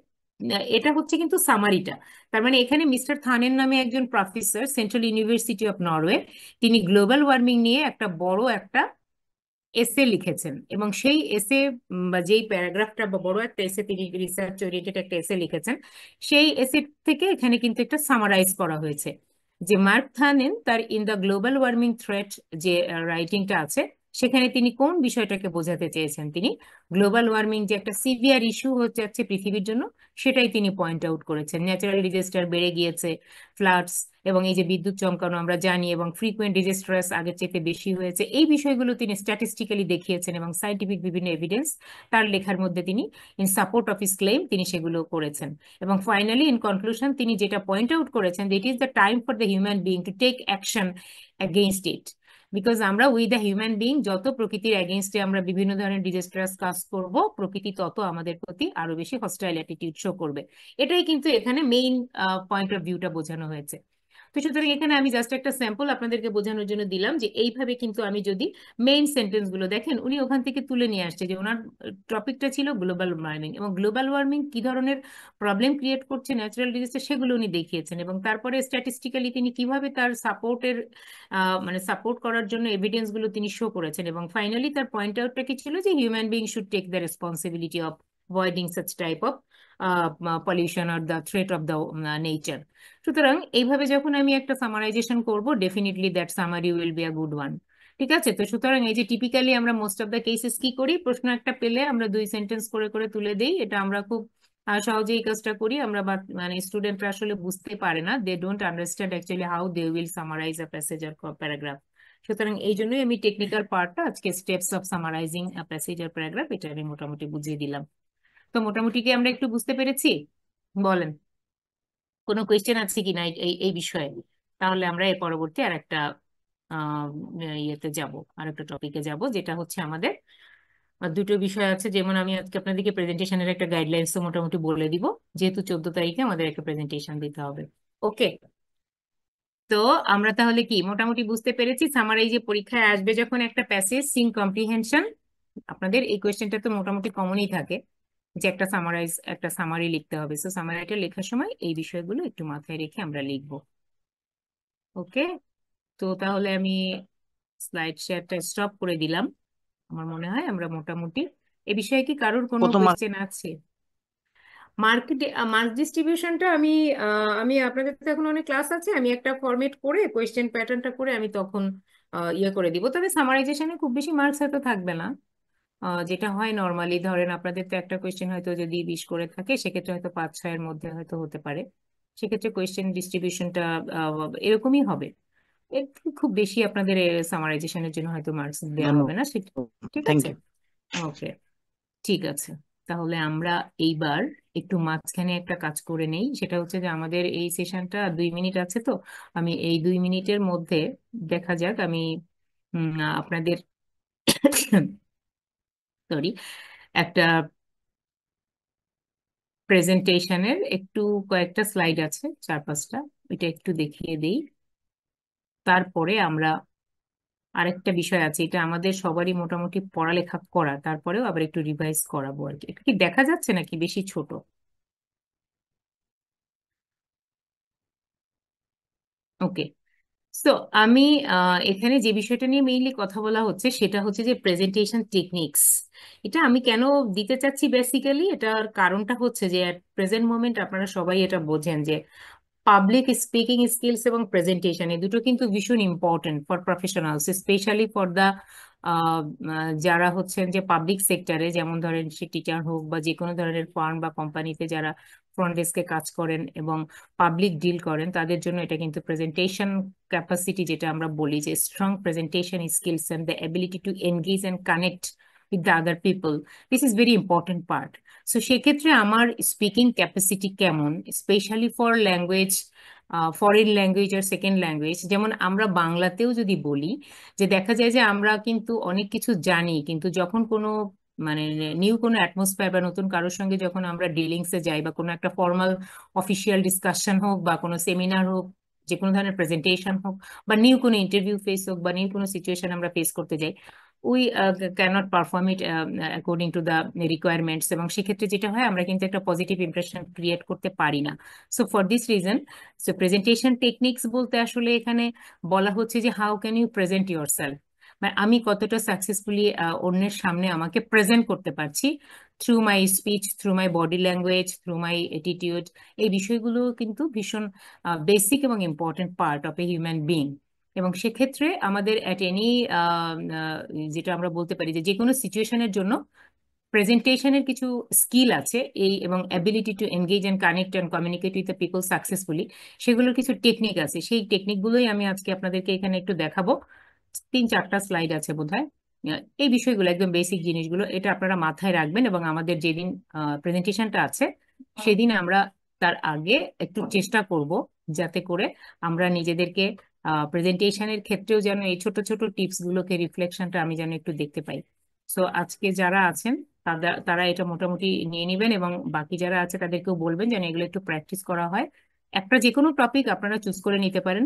A: এটা হচ্ছে কিন্তু সামারিটা। তার মানে এখানে মিস্টার থানেন নামে একজন professor, central university of Norway, তিনি গ্লোবাল ওয়ার্মিং নিয়ে একটা বড় একটা এসে লিখেছেন, এবং সেই এসে বা যেই প্যারাগ্রাফটা বা বড় একটা এসে, তিনি রিসার্চ ওরিয়েন্টেড একটা এসে লিখেছেন, সেই এসে থেকে এখানে কিন্তু একটা সামারাইজ করা হয়েছে। যে মার্ক থানেন তার in the global warming threat যে রাইটিংটা আছে, সেখানে তিনি কোন বিষয়টাকে বোঝাতে চেয়েছেন, তিনি গ্লোবাল ওয়ার্মিং যে একটা সিভিয়ার ইস্যু হচ্ছে যাচ্ছে পৃথিবীর জন্য, সেটাই তিনি পয়েন্ট আউট করেছেন। ন্যাচারাল ডিজাস্টার বেড়ে গিয়েছে, ফ্লাডস এবং এই যে বিদ্যুৎ চমকানো আমরা জানি, এবং ফ্রিকুয়েন্ট ডিজাস্টার্স আগের চেয়ে বেশি হয়েছে, এই বিষয়গুলো তিনি স্ট্যাটিস্টিক্যালি দেখিয়েছেন, এবং সাইন্টিফিক বিভিন্ন এভিডেন্স তার লেখার মধ্যে তিনি in support of his claim তিনি সেগুলো করেছেন। এবং ফাইনালি ইন কনক্লুশন তিনি যেটা পয়েন্ট আউট করেছেন, that is the time for the human being to take action against it. Because আমরা উইথ দ্য হিউম্যান বিইং যত প্রকৃতির এগেইনস্টে আমরা বিভিন্ন ধরনের ডিজাস্টারাস কাজ করব, প্রকৃতি তত আমাদের প্রতি আরো বেশি হস্টাইল অ্যাটিটিউড শো করবে। এটাই কিন্তু এখানে মেইন পয়েন্ট অফ ভিউটা বোঝানো হয়েছে। তো সুতরাং এখানে আমি জাস্ট একটা স্যাম্পল আপনাদেরকে বোঝানোর জন্য দিলাম, যে এইভাবে কিন্তু আমি যদি মেইন সেন্টেন্স গুলো দেখেন, উনি ওখান থেকে তুলে নিয়ে আসছে যে ওনার টপিকটা ছিল গ্লোবাল ওয়ার্মিং, এবং গ্লোবাল ওয়ার্মিং কি ধরনের প্রবলেম ক্রিয়েট করছে, ন্যাচারাল ডিজাস্টার, সেগুলো উনি দেখিয়েছেন, এবং তারপরে স্ট্যাটিস্টিক্যালি তিনি কিভাবে তার সাপোর্টের মানে সাপোর্ট করার জন্য এভিডেন্স গুলো তিনি শো করেছেন। এবং ফাইনালি তার পয়েন্ট আউটটা কি ছিল, যে human being should take the responsibility of avoiding such type of pollution or the threat of the nature. সুতরাং এইভাবে যখন আমি একটা সামারাইজেশন করব, definitely that summary will be a good one. ঠিক আছে, তো সুতরাং এই যে টিপিক্যালি আমরা মোস্ট অফ দ্য কেসেস কি করি, প্রশ্ন একটা পেলে আমরা 2 সেন্টেন্স করে করে তুলে দেই, এটা আমরা খুব সহজে এই কাজটা করি আমরা, বাট মানে স্টুডেন্টরা আসলে বুঝতে পারে না, they don't understand actually how they will summarize a passage or paragraph. সুতরাং এই জন্যই আমি টেকনিক্যাল পার্টটা আজকে steps of summarizing a passage or paragraph এটা আমি মোটামুটি বুঝিয়ে দিলাম। তো মোটামুটি কি আমরা একটু বুঝতে পেরেছি? বলেন কোনো কোয়েশ্চেন আছে কিনা এই এই বিষয়ে? তাহলে আমরা এর পরবর্তী আর একটা ইয়েতে যাব, আর একটা টপিকে যাব, যেটা হচ্ছে আমাদের দুটো বিষয় আছে। যেমন আমি আজকে আপনাদেরকে প্রেজেন্টেশনের একটা গাইডলাইন্স তো মোটামুটি বলে দিব, যেহেতু 14 তারিখে আমাদের একটা প্রেজেন্টেশন দিতে হবে। ওকে, তো আমরা তাহলে কি মোটামুটি বুঝতে পেরেছি সামারাইজ যে পরীক্ষায় আসবে যখন একটা প্যাসেজ সিং কম্প্রিহেনশন, আপনাদের এই কোয়েশ্চেনটা তো মোটামুটি কমনই থাকে, যে একটা সামারাইজ একটা সামারি লিখতে হবে। সো সামারিটা লেখার সময় এই বিষয়গুলো একটু মাথায় রেখে আমরা লিখবো। ওকে, তো তাহলে আমি স্লাইড শেয়ারটা স্টপ করে দিলাম। আমার মনে হয় আমরা মোটামুটি এ বিষয়ে কি কারোর কোনো
F: কত মার্ক?
A: কোয়েশ্চেন আছে? মার্ক ডিস্ট্রিবিউশনটা আমি আমি আপনাদের তো এখন অনেক ক্লাস আছে, আমি একটা ফরম্যাট করে কোয়েশ্চেন প্যাটার্নটা করে আমি তখন ইয়ে করে দিব। তবে সামারাইজেশনে খুব বেশি মার্কস হয়তো থাকবে না, যেটা হয় নর্মালি, ধরেন আপনাদের তো একটা কোয়েশ্চেন হয়তো যদি 20 করে থাকে, সেক্ষেত্রে হয়তো 5-6 এর মধ্যে হয়তো হতে পারে, সেক্ষেত্রে কোয়েশ্চেন ডিস্ট্রিবিউশনটা এরকমই হবে। একটু খুব বেশি আপনাদের সামারাইজেশনের জন্য হয়তো মার্কস দেওয়া হবে না, ঠিক
F: থ্যাংক
A: আছে?
F: ইউ।
A: ওকে, ঠিক আছে। তাহলে আমরা এইবার একটু মাঝখানে একটা কাজ করে নেই, সেটা হচ্ছে যে আমাদের এই সেশনটা 2 মিনিট আছে, তো আমি এই 2 মিনিটের মধ্যে দেখা যাক আমি আপনাদের সরি একটা প্রেজেন্টেশনের একটু কয়েকটা স্লাইড আছে 4-5টা, এটা একটু দেখিয়ে দেই, তারপরে আমরা আরেকটা বিষয় আছে, এটা আমাদের সবারই মোটামুটি পড়ালেখা করা, তারপরেও আবার একটু রিভাইজ করাবো আর কি। এটা কি দেখা যাচ্ছে নাকি বেশি ছোট? ওকে। সো আমি এখানে যে বিষয়টা নিয়ে মেইনলি কথা বলা হচ্ছে সেটা হচ্ছে যে প্রেজেন্টেশন টেকনিক্স। এটা আমি কেন দিতে চাচ্ছি, বেসিক্যালি এটার কারণটা হচ্ছে যে অ্যাট প্রেজেন্ট মোমেন্ট আপনারা সবাই এটা বোঝেন যে পাবলিক স্পিকিং স্কিলস এবং প্রেজেন্টেশন এই দুটো কিন্তু ভীষণ important for professionals, specially for the যারা হচ্ছেন যে পাবলিক সেক্টরে, যেমন ধরেন সে টিচার হোক বা যে কোনো ধরনের ফার্ম বা কোম্পানিতে যারা ফ্রন্ট ডেস্কে কাজ করেন এবং পাবলিক ডিল করেন, তাদের জন্য এটা কিন্তু প্রেজেন্টেশন ক্যাপাসিটি, যেটা আমরা বলি যে strong presentation skills and the ability to engage and connect with the other people, this is very important part. So সেক্ষেত্রে আমার স্পিকিং ক্যাপাসিটি কেমন, specially for language, foreign language আর সেকেন্ড ল্যাঙ্গুয়েজ, যেমন আমরা বাংলাতেও যদি বলি, যে দেখা যায় যে আমরা কিন্তু অনেক কিছু জানি, কিন্তু যখন কোনো মানে নিউ কোনো অ্যাটমসফিয়ার বা নতুন কারোর সঙ্গে যখন আমরা ডিলিংসে যাই, বা কোনো একটা ফর্মাল অফিসিয়াল ডিসকাশন হোক বা কোনো সেমিনার হোক, যে কোনো ধরনের প্রেজেন্টেশন হোক, বা নিউ কোনো ইন্টারভিউ ফেস হোক, বা নিউ কোনো সিচুয়েশন আমরা ফেস করতে যাই, we cannot perform it according to the requirements, এবং সেক্ষেত্রে যেটা হয় আমরা কিন্তু একটা পজিটিভ ইমপ্রেশন ক্রিয়েট করতে পারি না। So for this reason, so presentation techniques বলতে আসলে এখানে বলা হচ্ছে যে how can you present yourself, মানে আমি কতটা সাকসেসফুলি অন্যের সামনে আমাকে প্রেজেন্ট করতে পারছি through my speech, through my body language, through my attitude. এই বিষয়গুলো কিন্তু ভীষণ বেসিক এবং important part of a human being. এবং সেক্ষেত্রে আমাদের অ্যাট এনি, যেটা আমরা বলতে পারি যে যে কোনো সিচুয়েশনের জন্য প্রেজেন্টেশনের কিছু স্কিল আছে এই, এবং ability to engage and connect and communicate with the people successfully, সেগুলোর কিছু টেকনিক আছে। সেই টেকনিকগুলোই আমি আজকে আপনাদেরকে এখানে একটু দেখাবো। 3-4টা স্লাইড আছে বোধহয়। এই বিষয়গুলো একদম বেসিক জিনিসগুলো, এটা আপনারা মাথায় রাখবেন, এবং আমাদের যেদিন প্রেজেন্টেশনটা আছে সেদিন আমরা তার আগে একটু চেষ্টা করব যাতে করে আমরা নিজেদেরকে প্রেজেন্টেশনের ক্ষেত্রেও যেন এই ছোট ছোট টিপস গুলোকে, রিফ্লেকশনটা আমি যেন একটু দেখতে পাই। সো আজকে যারা আছেন তারা এটা মোটামুটি নিয়ে নেবেন, এবং বাকি যারা আছে তাদেরকেও বলবেন যেন এগুলো একটু প্র্যাকটিস করা হয়। একটা যে কোনো টপিক আপনারা চুজ করে নিতে পারেন,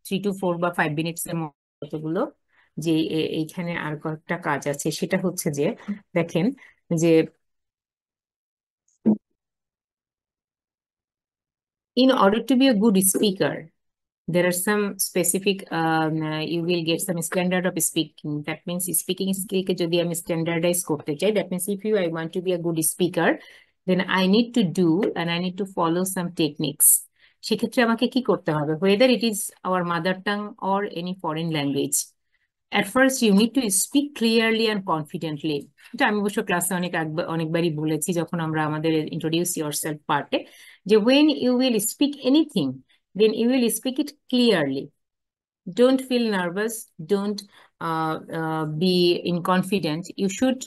A: 3 to 4 বা 5 মিনিটস এর মতগুলো। যে এইখানে আর কয়েকটা কাজ আছে, সেটা হচ্ছে যে দেখেন যে in order to be a good speaker, there are some specific, you will get some standard of speaking. That means speaking skill কে যদি আমি স্ট্যান্ডার্ডাইজ করতে চাই, that means if I want to be a good speaker, then I need to do and I need to follow some techniques. সেক্ষেত্রে আমাকে কি করতে হবে, whether it is our mother tongue or any foreign language, at first you need to speak clearly and confidently. এটা আমি অবশ্য ক্লাসে অনেকবারই বলেছি যখন আমরা আমাদের ইন্ট্রোডিউস ইয়োরসেলফ পার্টে, যে when you will speak anything, then you will speak it clearly. Don't feel nervous, don't be inconfident. You should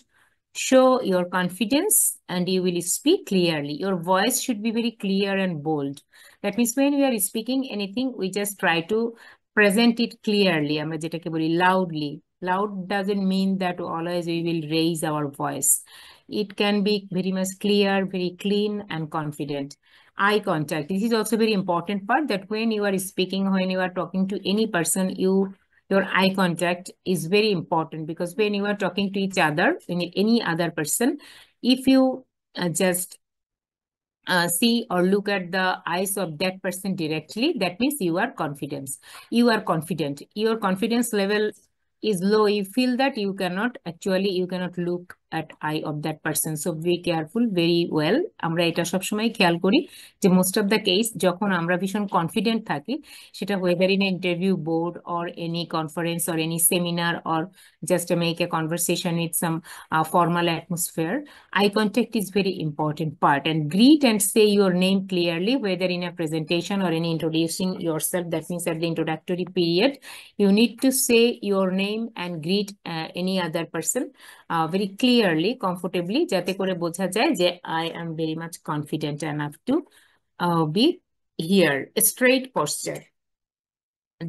A: show your confidence and you will speak clearly. Your voice should be very clear and bold. That means when we are speaking anything, we just try to present it clearly. আমরা যেটাকে বলি loudly. Loud doesn't mean that always we will raise our voice. It can be very much clear, very clean and confident. Eye contact, this is also very important part, that when you are speaking, when you are talking to any person, your eye contact is very important, because when you are talking to each other, any other person, if you just see or look at the eyes of that person directly, that means you are confident. Your confidence level is low. You feel that you cannot look at eye of that person. So be careful very well. আমরা এটা সবসময় খেয়াল করি যে most of the case যখন আমরা ভীষণ confident থাকি, সেটা whether in an interview board or any conference or any seminar or just to make a conversation with some formal atmosphere, eye contact is very important part. And greet and say your name clearly, whether in a presentation or in introducing yourself. That means at the introductory period, you need to say your name and greet any other person very clearly, comfortably, যাতে করে বোঝা যায় যে I am very much confident enough to be here. Straight posture.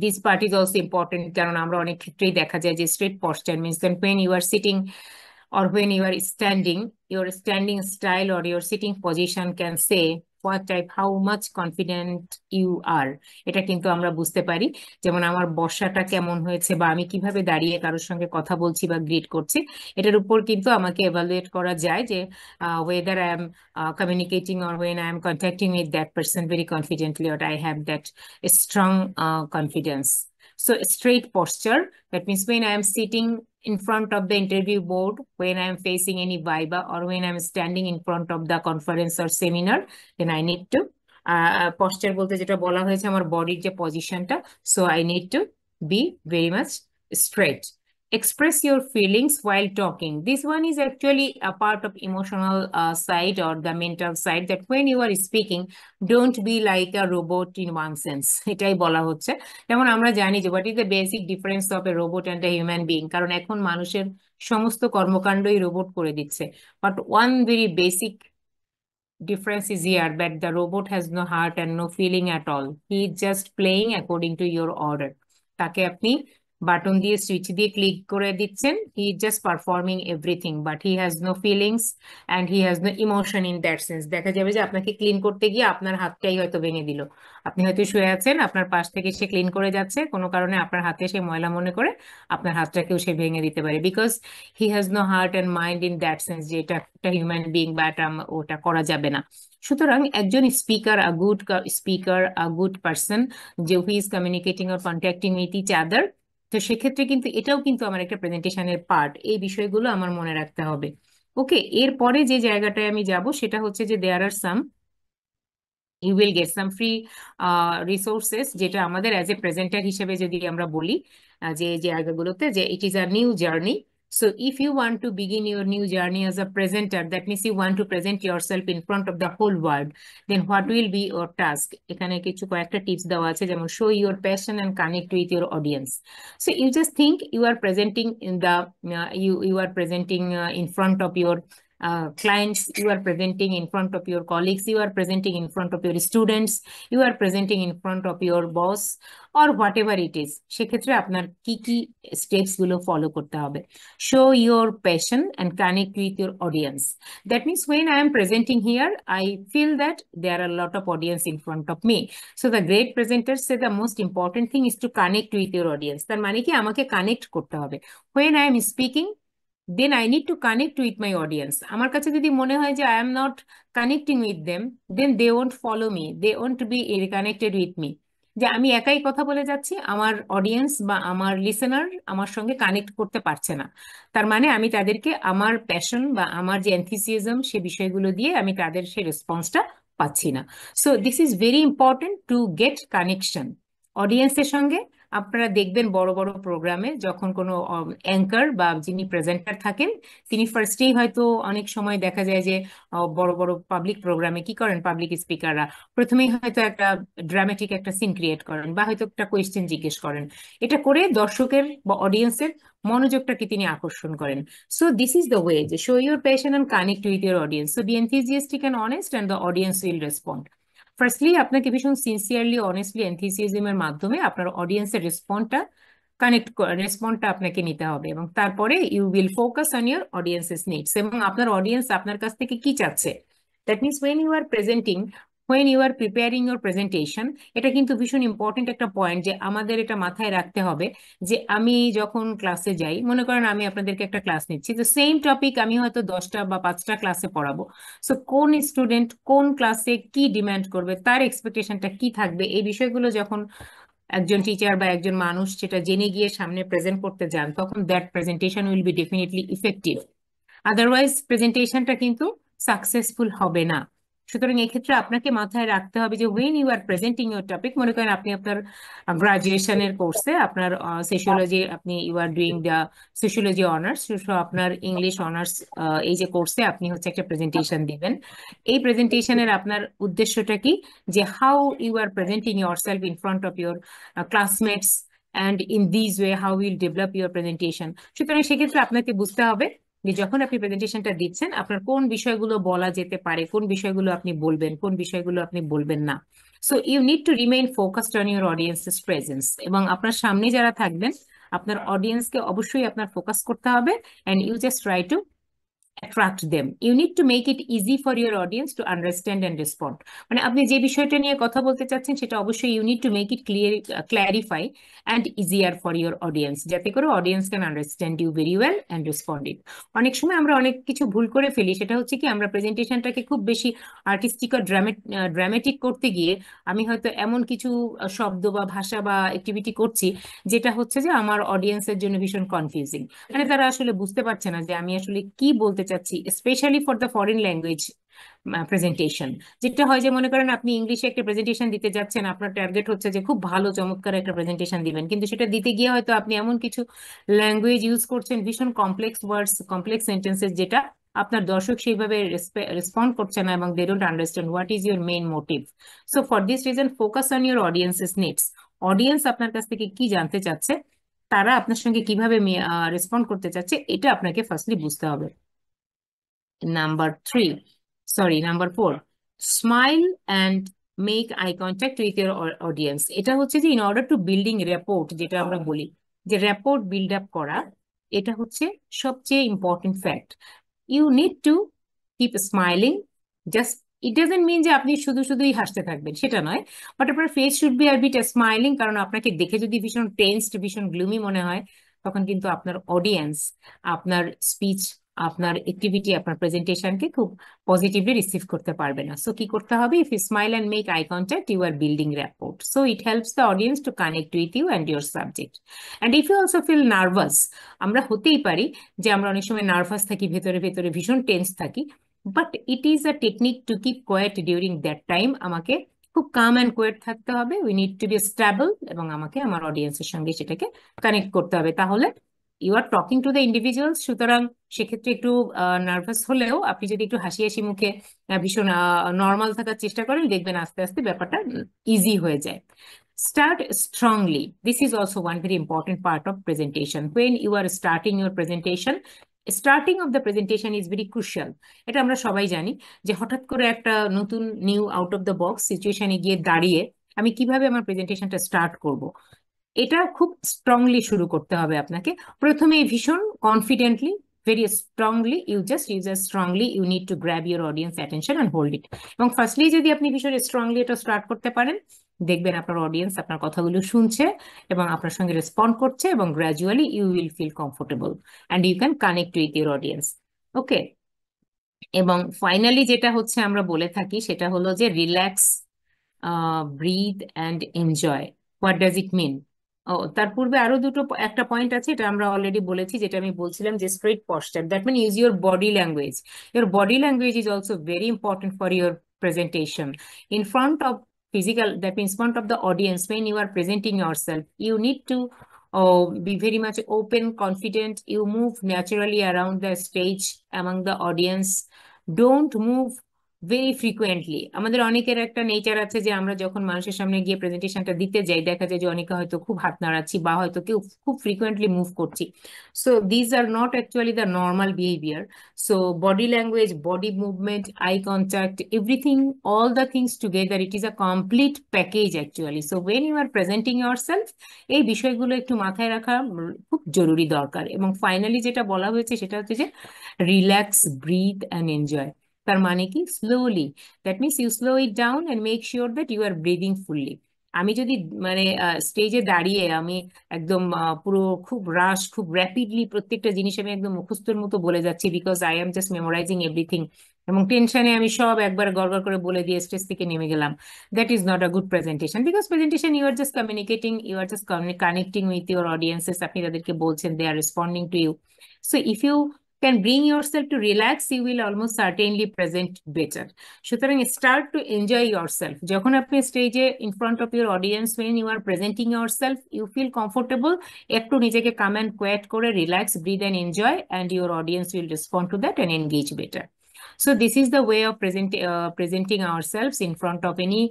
A: This part is also important, কারণ আমরা অনেক ক্ষেত্রেই দেখা যায় যে straight posture means that when you are sitting or when you are standing, your standing style or your sitting position can say what type, how much confident you are, এটা কিন্তু আমরা বুঝতে পারি। যেমন আমার বসাটা কেমন হয়েছে বা আমি কিভাবে দাঁড়িয়ে কারোর সঙ্গে কথা বলছি বা গ্রিট করছি, এটার উপর কিন্তু আমাকে এভালুয়েট করা যায় যে whether I am communicating or when I am contacting with that person very confidently or I have that strong confidence. So straight posture, that means when I am sitting in front of the interview board, when I am facing any viva or when I am standing in front of the conference or seminar, then I need to posture বলতে যেটা বলা হয়েছে আমার বডির যে পজিশনটা, so I need to be very much straight. Express your feelings while talking. This one is actually a part of emotional side or the mental side, that when you are speaking, don't be like a robot in one sense. এটাই বলা হচ্ছে। যেমন আমরা জানি যে what is the basic difference of a robot and a human being, কারণ এখন মানুষের সমস্ত কর্মকাণ্ডই রোবট করে দিচ্ছে, but one very basic difference is here that the robot has no heart and no feeling at all. He is just playing according to your order. তাকে আপনি button দিয়ে switch দিয়ে ক্লিক করে দিচ্ছেন, he is just performing everything but he has no feelings and he has no emotion in that sense. দেখা যাবে যে আপনাকে ক্লিন করতে গিয়ে আপনার হাতটাই হয়তো ভেঙে দিল। আপনি হয়তো শুয়ে আছেন, আপনার পাশ থেকে সে ক্লিন করে যাচ্ছে, কোনো কারণে আপনার হাতে সে ময়লা মনে করে আপনার হাতটাকেও সে ভেঙে দিতে পারে, because he has no heart and mind in that sense যে এটা একটা হিউম্যান বিং বা এটা ওটা করা যাবে না। সুতরাং একজন speaker, a good speaker, a good person যে who is communicating or contacting with each other, তো সেক্ষেত্রে কিন্তু এটাও কিন্তু আমার একটা প্রেজেন্টেশনের পার্ট। এই বিষয়গুলো আমার মনে রাখতে হবে। ওকে, এরপরে যে জায়গাটায় আমি যাব সেটা হচ্ছে যে দেয়ার আর সাম, you will get some free resources যেটা আমাদের অ্যাজ এ প্রেজেন্টার হিসেবে যদি আমরা বলি যে জায়গাগুলোতে যে it is a new journey. So if you want to begin your new journey as a presenter, that means you want to present yourself in front of the whole world, then what will be your task? এখানে কিছু কয়েকটা tips দেওয়া আছে, যেমন show your passion and connect with your audience. So you just think you are presenting in the you are presenting in front of your clients, you are presenting in front of your colleagues, you are presenting in front of your students, you are presenting in front of your boss or whatever it is, সেক্ষেত্রে আপনার কি কি steps গুলো follow করতে হবে। Show your passion and connect with your audience. That means when I am presenting here, I feel that there are a lot of audience in front of me. So the great presenters say the most important thing is to connect with your audience. তার মানে কি আমাকে connect করতে হবে। When I am speaking, then I need to connect with my audience. আমার কাছে যদি মনে হয় যে I am not connecting with them, then they won't follow me, they won't be connected with me. যে আমি একাই কথা বলে যাচ্ছি, আমার অডিয়েন্স বা আমার লিসেনার আমার সঙ্গে কানেক্ট করতে পারছে না, তার মানে আমি তাদেরকে আমার প্যাশন বা আমার যে এনথুসিয়াজম সে বিষয়গুলো দিয়ে আমি তাদের সেই রেসপন্সটা পাচ্ছি না। So this is very important to get connection অডিয়েন্সের সঙ্গে। আপনারা দেখবেন বড় বড় প্রোগ্রামে যখন কোনো অ্যাঙ্কার বা যিনি প্রেজেন্টার থাকেন তিনি ফার্স্টেই হয়তো অনেক সময় দেখা যায় যে বড় বড় পাবলিক প্রোগ্রামে কি করেন পাবলিক স্পিকাররা, প্রথমেই হয়তো একটা ড্রামাটিক একটা সিন ক্রিয়েট করেন বা হয়তো একটা কোয়েশ্চেন জিজ্ঞেস করেন, এটা করে দর্শকের বা অডিয়েন্সের মনোযোগটাকে তিনি আকর্ষণ করেন। So this is the way যে show your passion and connect with your audience, so be enthusiastic and honest and the audience will respond. Firstly আপনাকে ভীষণ সিনসিয়ারলি অনেস্টলি এনথুসিয়াজমের মাধ্যমে আপনার অডিয়েন্সের রেসপন্ডটা আপনাকে নিতে হবে, এবং তারপরে you will focus on your audiences needs এবং আপনার অডিয়েন্স আপনার কাছ থেকে কি চাচ্ছে। That means when you are presenting, when you are preparing your presentation, এটা কিন্তু ভীষণ ইম্পর্টেন্ট একটা পয়েন্ট যে আমাদের এটা মাথায় রাখতে হবে যে আমি যখন ক্লাসে যাই, মনে করেন আমি আপনাদেরকে একটা ক্লাস নিচ্ছি, তো সেম টপিক আমি হয়তো 10টা বা 5টা ক্লাসে পড়াবো। সো কোন স্টুডেন্ট কোন ক্লাসে কি ডিমান্ড করবে, তার এক্সপেকটেশনটা কি থাকবে, এই বিষয়গুলো যখন একজন টিচার বা একজন মানুষ সেটা জেনে গিয়ে সামনে প্রেজেন্ট করতে যান, তখন that presentation will be definitely effective. Otherwise প্রেজেন্টেশনটা কিন্তু সাকসেসফুল হবে না। সুতরাং এক্ষেত্রে আপনাকে মাথায় রাখতে হবে যে when you are presenting your topic, মনে করেন আপনি আপনার গ্রাজুয়েশনের কোর্সে আপনার সোশিওলজি, আপনি you are doing the sociology honours, আপনার ইংলিশ অনার্স এই যে কোর্সে আপনি হচ্ছে একটা প্রেজেন্টেশন দিবেন। এই প্রেজেন্টেশনের আপনার উদ্দেশ্যটা কি, যে how you are presenting yourself in front of your classmates and in this way how will develop your presentation. সুতরাং সেক্ষেত্রে আপনাকে বুঝতে হবে যে যখন আপনি প্রেজেন্টেশনটা দিচ্ছেন আপনার কোন বিষয়গুলো বলা যেতে পারে, কোন বিষয়গুলো আপনি বলবেন, কোন বিষয়গুলো আপনি বলবেন না। So you need to remain focused on your audiences presence, এবং আপনার সামনে যারা থাকবেন আপনার অডিয়েন্সকে অবশ্যই আপনার ফোকাস করতে হবে, and you just try to attract them. You need to make it easy for your audience to understand and respond. মানে আপনি যে বিষয়টা নিয়ে কথা বলতে চাচ্ছেন সেটা অবশ্যই you need to make it clear, clarify and easier for your audience, যাতে করে audience can understand you very well and respond it. অনেক সময় আমরা অনেক কিছু ভুল করে ফেলি, সেটা হচ্ছে কি আমরা প্রেজেন্টেশনটাকে খুব বেশি আর্টিস্টিক আর ড্রামেটিক করতে গিয়ে আমি হয়তো এমন কিছু শব্দ বা ভাষা বা অ্যাক্টিভিটি করছি যেটা হচ্ছে যে আমার অডিয়েন্সের জন্য ভীষণ কনফিউজিং, মানে তারা আসলে বুঝতে পারছে না যে আমি আসলে কি বলতে চাচ্ছি, specially for the foreign language presentation. যেটা হয় যে মনে করেন আপনি ইংলিশে একটা প্রেজেন্টেশন দিতে যাচ্ছেন, আপনার টার্গেট হচ্ছে যে খুব ভালো চমৎকার একটা প্রেজেন্টেশন দিবেন, কিন্তু সেটা দিতে গিয়ে হয়তো আপনি এমন কিছু ল্যাঙ্গুয়েজ ইউজ করছেন, ভীষণ কমপ্লেক্স ওয়ার্ডস, কমপ্লেক্স সেন্টেন্সেস, যেটা আপনার দর্শক সেইভাবে রেসপন্ড করছে না এবং they don't understand what is your main motive. So for this reason focus on your audiences needs. Audience আপনার কাছ থেকে কি জানতে চাচ্ছে, তারা আপনার সঙ্গে কিভাবে রেসপন্ড করতে চাচ্ছে, এটা আপনাকে ফার্স্টলি বুঝতে হবে। Number 4, smile and make eye contact with your audience. এটা হচ্ছে যে in order to building report, যেটা আমরা বলি যে রেপোর্ট বিল্ড আপ করা, এটা হচ্ছে সবচেয়ে important fact. You need to keep smiling, just it doesn't mean যে আপনি শুধু শুধুই হাসতে থাকবেন, সেটা নয়, বাট আপনার face should be a bit smiling, কারণ আপনাকে দেখে যদি ভীষণ টেন্সড, ভীষণ গ্লুমি মনে হয়, তখন কিন্তু আপনার অডিয়েন্স আপনার স্পিচ, আপনার অ্যাক্টিভিটি, আপনার প্রেজেন্টেশনকে খুব পজিটিভলি রিসিভ করতে পারবে না। সো কি করতে হবে? If you smile and make eye contact, you are building rapport, so it helps the audience to connect with you and your subject. And if you also feel nervous, আমরা হতেই পারি যে আমরা অনেক সময় নার্ভাস থাকি, ভেতরে ভেতরে ভীষণ টেন্স থাকি, but it is a technique to keep quiet during that time. আমাকে খুব কাম অ্যান্ড কোয়েট থাকতে হবে, we need to be stable, এবং আমাকে আমার অডিয়েন্সের সঙ্গে সেটাকে কানেক্ট করতে হবে। তাহলে you are talking to the individuals, সুতরাং সেক্ষেত্রে একটু নার্ভাস হলেও আপনি যদি একটু হাসি হাসি মুখে ভীষণ নর্মাল থাকার চেষ্টা করেন, দেখবেন আস্তে আস্তে ব্যাপারটা ইজি হয়ে যায়। Start strongly. This is also one very important part of presentation. When you are starting your presentation, starting of the presentation is very crucial. এটা আমরা সবাই জানি যে হঠাৎ করে একটা নতুন new out of the box সিচুয়েশনে গিয়ে দাঁড়িয়ে আমি কিভাবে আমার প্রেজেন্টেশনটা স্টার্ট করব, এটা খুব স্ট্রংলি শুরু করতে হবে আপনাকে। প্রথমে ভীষণ confidently, very strongly, you strongly you need to grab your audience attention and hold it. এবং ফার্স্টলি যদি আপনি ভীষণ স্ট্রংলি এটা স্টার্ট করতে পারেন, দেখবেন আপনার অডিয়েন্স আপনার কথাগুলো শুনছে এবং আপনার সঙ্গে রেসপন্ড করছে, এবং gradually you will feel comfortable and you can connect with your audience. Okay, এবং ফাইনালি যেটা হচ্ছে আমরা বলে থাকি সেটা হলো যে relax, breathe and enjoy. What does it mean? তার পূর্বে আরো একটা পয়েন্ট আছে, এটা আমরা অলরেডি বলেছি, যেটা আমি বলছিলাম যে straight posture, that mean use your body language. Your body language is also very important for your presentation in front of physical, that means in front of the audience. When you are presenting yourself, you need to be very much open, confident. You move naturally around the stage among the audience. Don't move very frequently. আমাদের অনেকের একটা nature আছে যে আমরা যখন মানুষের সামনে গিয়ে প্রেজেন্টেশনটা দিতে যাই, দেখা যায় যে অনেকে হয়তো খুব হাত নাড়াচ্ছি বা হয়তো কেউ খুব ফ্রিকোয়েন্টলি মুভ করছি। So these are not actually the normal behaviour. So body language, body movement, eye contact, everything, all the things together, it is a complete package actually. So when you are presenting yourself, এই বিষয়গুলো একটু মাথায় রাখা খুব জরুরি দরকার। এবং finally যেটা বলা হয়েছে সেটা হচ্ছে যে রিল্যাক্স, ব্রিথ অ্যান্ড এনজয়। তার মানে কি? Slowly, that means you slow it down and make sure that you are breathing fully. আমি যদি মানে স্টেজে দাঁড়িয়ে আমি একদম পুরো খুব রাশ, খুব র্যাপিডলি প্রত্যেকটা জিনিস আমি একদম মুখস্থের মতো বলে যাচ্ছি, because I am just memorising everything, এবং টেনশনে আমি সব একবার গড়গড় করে বলে দিয়ে স্টেজ থেকে নেমে গেলাম, that is not a good presentation. Because presentation you are just communicating, you are just connecting with your audiences, আপনি তাদেরকে বলছেন, they are responding to you. So if you can bring yourself to relax, you will almost certainly present better. সুতরাং start to enjoy yourself. যখন আপনি স্টেজে in front of your audience, when you are presenting yourself, you feel comfortable, একটু নিজেকে calm and quiet করে relax, breathe and enjoy, and your audience will respond to that and engage better. So this is the way of presenting ourselves in front of any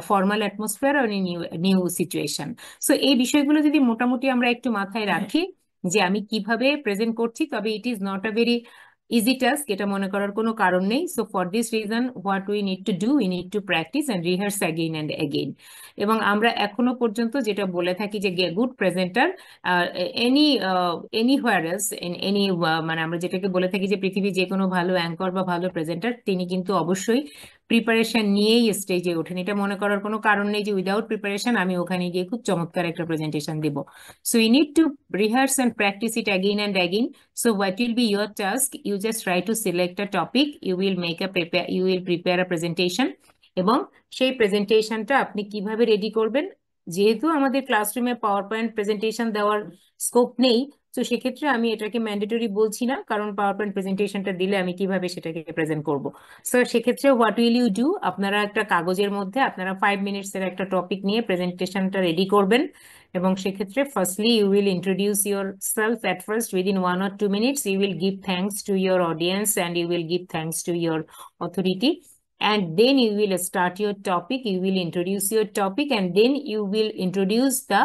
A: formal atmosphere or any new situation. So এই বিষয়গুলো যদি মোটামুটি আমরা একটু মাথায় রাখি যে আমি কিভাবে প্রেজেন্ট করছি, তবে it is not a very easy task, এটা মনে করার কোনো কারণ নেই। So for this reason what we need to do, we need two practice and rehearse again and again. এবং আমরা এখনো পর্যন্ত যেটা বলে থাকি যে good presenter any anywhere else in any, মানে আমরা যেটাকে বলে থাকি যে পৃথিবীর যে কোনো ভালো অ্যাঙ্কর বা ভালো প্রেজেন্টার তিনি কিন্তু অবশ্যই প্রিপারেশন নিয়েই স্টেজে ওঠেন। এটা মনে করার কোনো কারণ নেই যে উইদাউট প্রিপারেশন আমি ওখানে গিয়ে খুব চমৎকার একটা প্রেজেন্টেশন দিব। So you need to rehearse and practice it again and again. So what will be your task? You just try to select a topic. You will prepare a presentation. এবং সেই প্রেজেন্টেশনটা আপনি কিভাবে রেডি করবেন, যেহেতু আমাদের ক্লাসরুমে পাওয়ার পয়েন্ট প্রেজেন্টেশন দেওয়ার স্কোপ নেই, তো সেক্ষেত্রে আমি এটাকে ম্যান্ডেটরি বলছি না, কারণ পাওয়ার পয়েন্ট প্রেজেন্টেশনটা দিলে আমি কিভাবে সেটাকে প্রেজেন্ট করব। সো সেক্ষেত্রে হোয়াট উইল ইউ ডু, আপনারা একটা কাগজের মধ্যে আপনারা 5 মিনিটস এর একটা টপিক নিয়ে প্রেজেন্টেশনটা রেডি করবেন। এবং সেক্ষেত্রে firstly you will introduce yourself at first within 1 or 2 minutes. You will give thanks to your audience and you will give thanks to your authority, and then you will start your topic. You will introduce your topic and then you will introduce the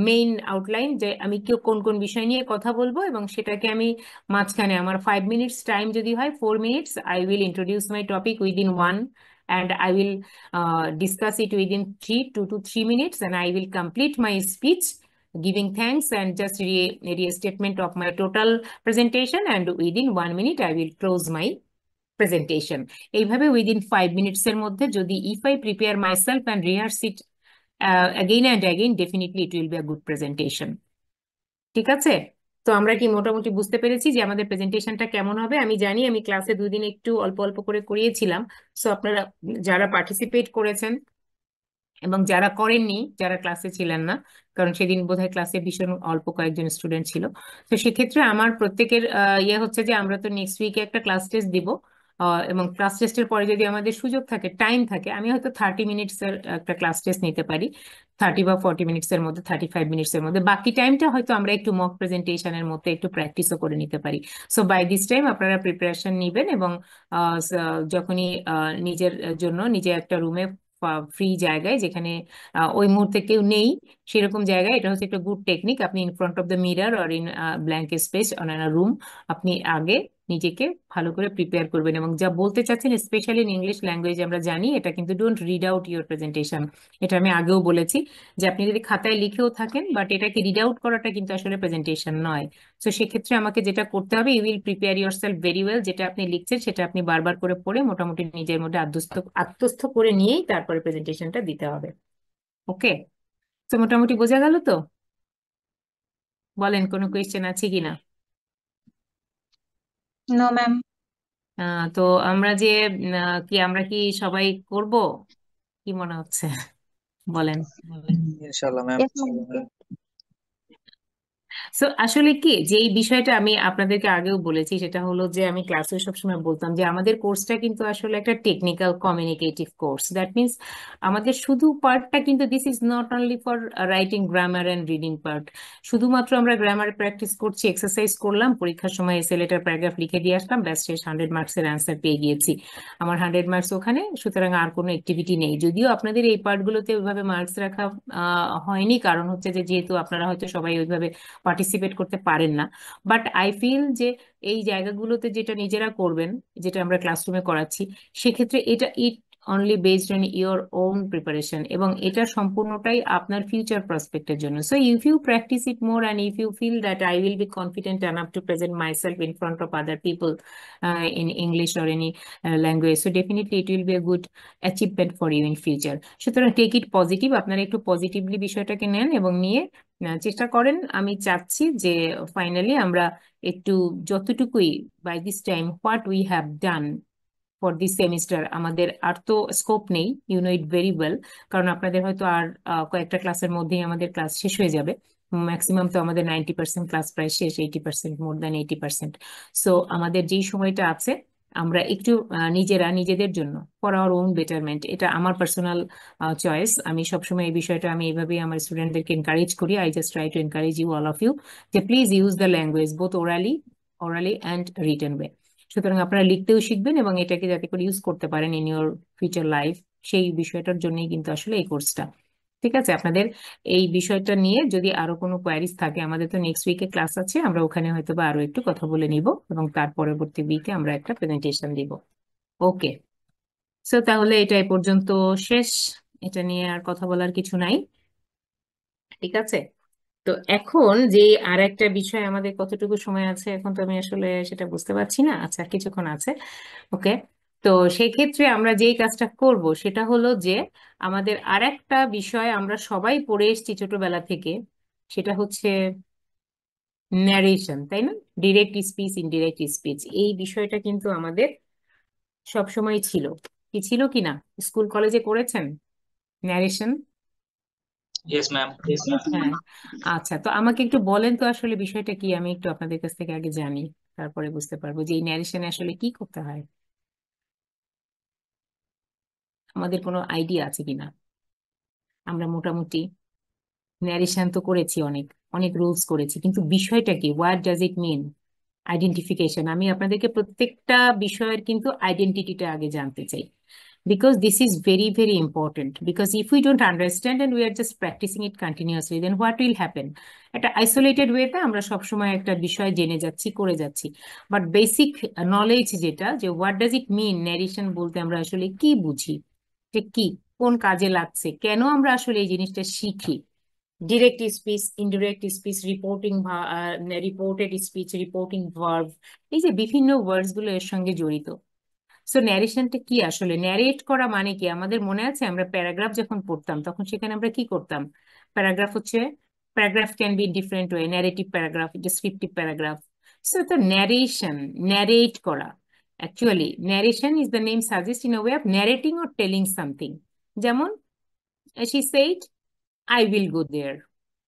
A: main outline, যে আমি কোন কোন বিষয় নিয়ে কথা বলবো, এবং সেটাকে আমি মাঝখানে আমার 5 মিনিটস টাইম যদি হয় 4 minutes, I will introduce my topic within 1 and I will discuss it within 2 to 3 minutes, and I will complete my speech giving thanks and just restatement of my total presentation, and within 1 minute I will close my presentation. এইভাবে within 5 minutes এর মধ্যে যদি if I prepare myself and rehearse it again and again, definitely it will be a good presentation. ঠিক আছে? তো আমরা কি মোটামুটি বুঝতে পেরেছি যে আমাদের প্রেজেন্টেশনটা কেমন হবে? আমি জানি আমি ক্লাসে 2 দিন একটু অল্প অল্প করে করিয়েছিলাম। সো আপনারা যারা পার্টিসিপেট করেছেন এবং যারা করেননি, যারা ক্লাসে ছিলেন না, কারণ সেদিন বোধহয় ক্লাসে ভীষণ অল্প কয়েকজন স্টুডেন্ট ছিল, তো সেক্ষেত্রে আমার প্রত্যেকের ইয়ে হচ্ছে যে আমরা তো নেক্সট উইকে একটা ক্লাস টেস্ট দিব, এবং ক্লাস টেস্টের পরে যদি আমাদের সুযোগ থাকে, টাইম থাকে, আমি হয়তো 30 মিনিটস এর একটা ক্লাস টেস্ট নিতে পারি, 30 বা 40 মিনিটস এর মধ্যে, 35 মিনিটস এর মধ্যে। বাকি টাইমটা হয়তো আমরা একটু মক প্রেজেন্টেশনের মধ্যে একটু প্র্যাকটিসও করে নিতে পারি। সো বাই দিস টাইম আপনারা প্রিপারেশন নিবেন, এবং যখনই নিজের জন্য নিজে একটা রুমে ফ্রি জায়গায়, যেখানে ওই মুহূর্তে কেউ নেই সেরকম জায়গায়, এটা হচ্ছে একটা গুড টেকনিক, আপনি in front of the mirror or in blank space on a room আপনি আগে নিজেকে ভালো করে প্রিপেয়ার করবেন, এবং যা বলতে চাচ্ছেন স্পেশালি ইন ইংলিশ ল্যাঙ্গুয়েজ আমরা জানি, এটা কিন্তু don't read out your presentation. এটা আমি আগেও বলেছি যে আপনি যদি খাতায় লিখেও থাকেন, বাট এটাকে রিড আউট করাটা কিন্তু আসলে প্রেজেন্টেশন নয়। তো সেক্ষেত্রে আমাকে যেটা করতে হবে, you will prepare yourself very well, যেটা আপনি লিখছেন সেটা আপনি বারবার করে পড়ে মোটামুটি নিজের মধ্যে আত্মস্থ করে নিয়েই তারপরে প্রেজেন্টেশনটা দিতে হবে। ওকে, তো মোটামুটি বোঝা গেল তো? বলেন কোনো কোয়েশ্চেন আছে কিনা?
F: No ma'am.
A: তো আমরা যে আমরা কি সবাই করব, কি মনে হচ্ছে বলেন?
D: ইনশাআল্লাহ ম্যাম।
F: Yes, ma'am.
A: সো আসলে কি, যে এই বিষয়টা আমি আপনাদেরকে আগেও বলেছি, সেটা হলো যে আমি ক্লাসে সবসময় বলতাম যে আমাদের কোর্সটা কিন্তু আসলে একটা technical communicative course. That means আমাদের শুধু পার্টটা কিন্তু this is not only for writing grammar and reading part. শুধুমাত্র আমরা গ্রামার প্র্যাকটিস করছি, এক্সারসাইজ করলাম, পরীক্ষার সময় এসে লেটার প্যারাগ্রাফ লিখে দিয়ে আসলাম, ব্যাস শেষ, 100 মার্কসের অ্যান্সার পেয়ে গিয়েছি, আমার 100 মার্কস ওখানে, সুতরাং আর কোনো অ্যাক্টিভিটি নেই। যদিও আপনাদের এই পার্টগুলোতে ওইভাবে মার্কস রাখা হয়নি, কারণ হচ্ছে যে যেহেতু আপনারা হয়তো সবাই ওইভাবে পার্টিসিপেট করতে পারেন না, বাট আই ফিল যে এই জায়গাগুলোতে যেটা নিজেরা করবেন, যেটা আমরা ক্লাসরুমে করাচ্ছি, সেক্ষেত্রে এটা it only based on your own preparation, এবং এটা সম্পূর্ণটাই আপনার ফিউচার প্রসপেক্টের জন্য। So if you practice it more and if you feel that I will be confident enough to present myself in front of other people in English or any language, so definitely it will be a good achievement for you in future. সুতরাং take it positive, আপনারা একটু positively বিষয়টাকে নেন এবং নিয়ে চেষ্টা করেন। আমি চাচ্ছি যে ফাইনালি আমরা একটু যতটুকুই by this time what we have done for this semester, আমাদের আর তো স্কোপ নেই, you know it very well, কারণ আপনাদের হয়তো আর কয়েকটা ক্লাসের মধ্যেই আমাদের ক্লাস শেষ হয়ে যাবে। ম্যাক্সিমাম তো আমাদের 90% ক্লাস প্রায় শেষ, 80%, মোর দ্যান 80%। সো আমাদের যেই সময়টা আছে আমরা একটু নিজেরা নিজেদের জন্য, ফর আওয়ার ওন বেটারমেন্ট, এটা আমার পার্সোনাল চয়েস, আমি সবসময় এই বিষয়টা আমি এইভাবেই আমার স্টুডেন্টদেরকে এনকারেজ করি। I just try to encourage you, all of you, যে please use the language both orally and written way. সুতরাং আপনারা লিখতেও শিখবেন এবং এটাকে যাতে করে ইউজ করতে পারেন ইন ইউর ফিউচার লাইফ, সেই বিষয়টার জন্যই কিন্তু আসলে এই কোর্সটা। ঠিক আছে? আপনাদের এই বিষয়টা নিয়ে যদি আরো কোনো কোয়ারিজ থাকে, আমাদের তো নেক্সট উইকে ক্লাস আছে, আমরা ওখানে হয়তো বা আরো একটু কথা বলে নিব এবং তার পরবর্তী উইকে আমরা একটা প্রেজেন্টেশন দিব। ওকে, সো তাহলে এটা এ পর্যন্ত শেষ। এটা নিয়ে আর কথা বলার কিছু নাই। ঠিক আছে, তো এখন যে আর একটা বিষয়, আমাদের কতটুকু সময় আছে এখন তো আমি আসলে সেটা বুঝতে পারছি না। আচ্ছা, কিছুক্ষণ আছে। ওকে, তো সেই ক্ষেত্রে আমরা যেই কাজটা করব সেটা হলো যে আমাদের আর একটা বিষয় আমরা সবাই পড়ে এসেছি ছোটবেলা থেকে, সেটা হচ্ছে ন্যারেশন, তাই না? ডিরেক্ট স্পিচ, ইনডিরেক্ট স্পিচ, এই বিষয়টা কিন্তু আমাদের সব সময় ছিল। কি ছিল কি না, স্কুল কলেজে করেছেন ন্যারেশন?
D: Yes ma'am.
A: হ্যাঁ। আচ্ছা, তো আমাকে একটু বলেন তো আসলে বিষয়টা কি, আমি একটু আপনাদের কাছ থেকে আগে জানি, তারপরে বুঝতে পারবো যে এই ন্যারেশনে আসলে কি করতে হয়। আমাদের কোনো আইডিয়া আছে কিনা? আমরা মোটামুটি ন্যারেশন তো করেছি, অনেক অনেক রুলস করেছি, কিন্তু বিষয়টা কি, what does it mean? Identification, আমি আপনাদেরকে প্রত্যেকটা বিষয়ের কিন্তু আইডেন্টিটিটা আগে জানতে চাই, because this is very very important, because if we don't understand and we are just practicing it continuously, then what will happen? একটা আইসোলেটেড ওয়েতে আমরা সবসময় একটা বিষয় জেনে যাচ্ছি, করে যাচ্ছি, বাট বেসিক নলেজ যেটা, যে what does it mean, narration বলতে আমরা আসলে কি বুঝি, যে কি, কোন কাজে লাগছে, কেন আমরা আসলে এই জিনিসটা শিখি, direct speech, indirect speech, reported speech, reporting verb, এই যে বিভিন্ন ওয়ার্ডস গুলো এর সঙ্গে জড়িত। সো ন্যারেশনটা কি আসলে, ন্যারেট করা মানে কি? আমাদের মনে আছে আমরা প্যারাগ্রাফ যখন পড়তাম তখন সেখানে আমরা কি করতাম? প্যারাগ্রাফ হচ্ছে, paragraph can be different way, narrative paragraph, descriptive paragraph. So তো ন্যারেশন, ন্যারেট করা, actually narration is the name suggest in a way of narrating or telling something. যেমন she said I will go there,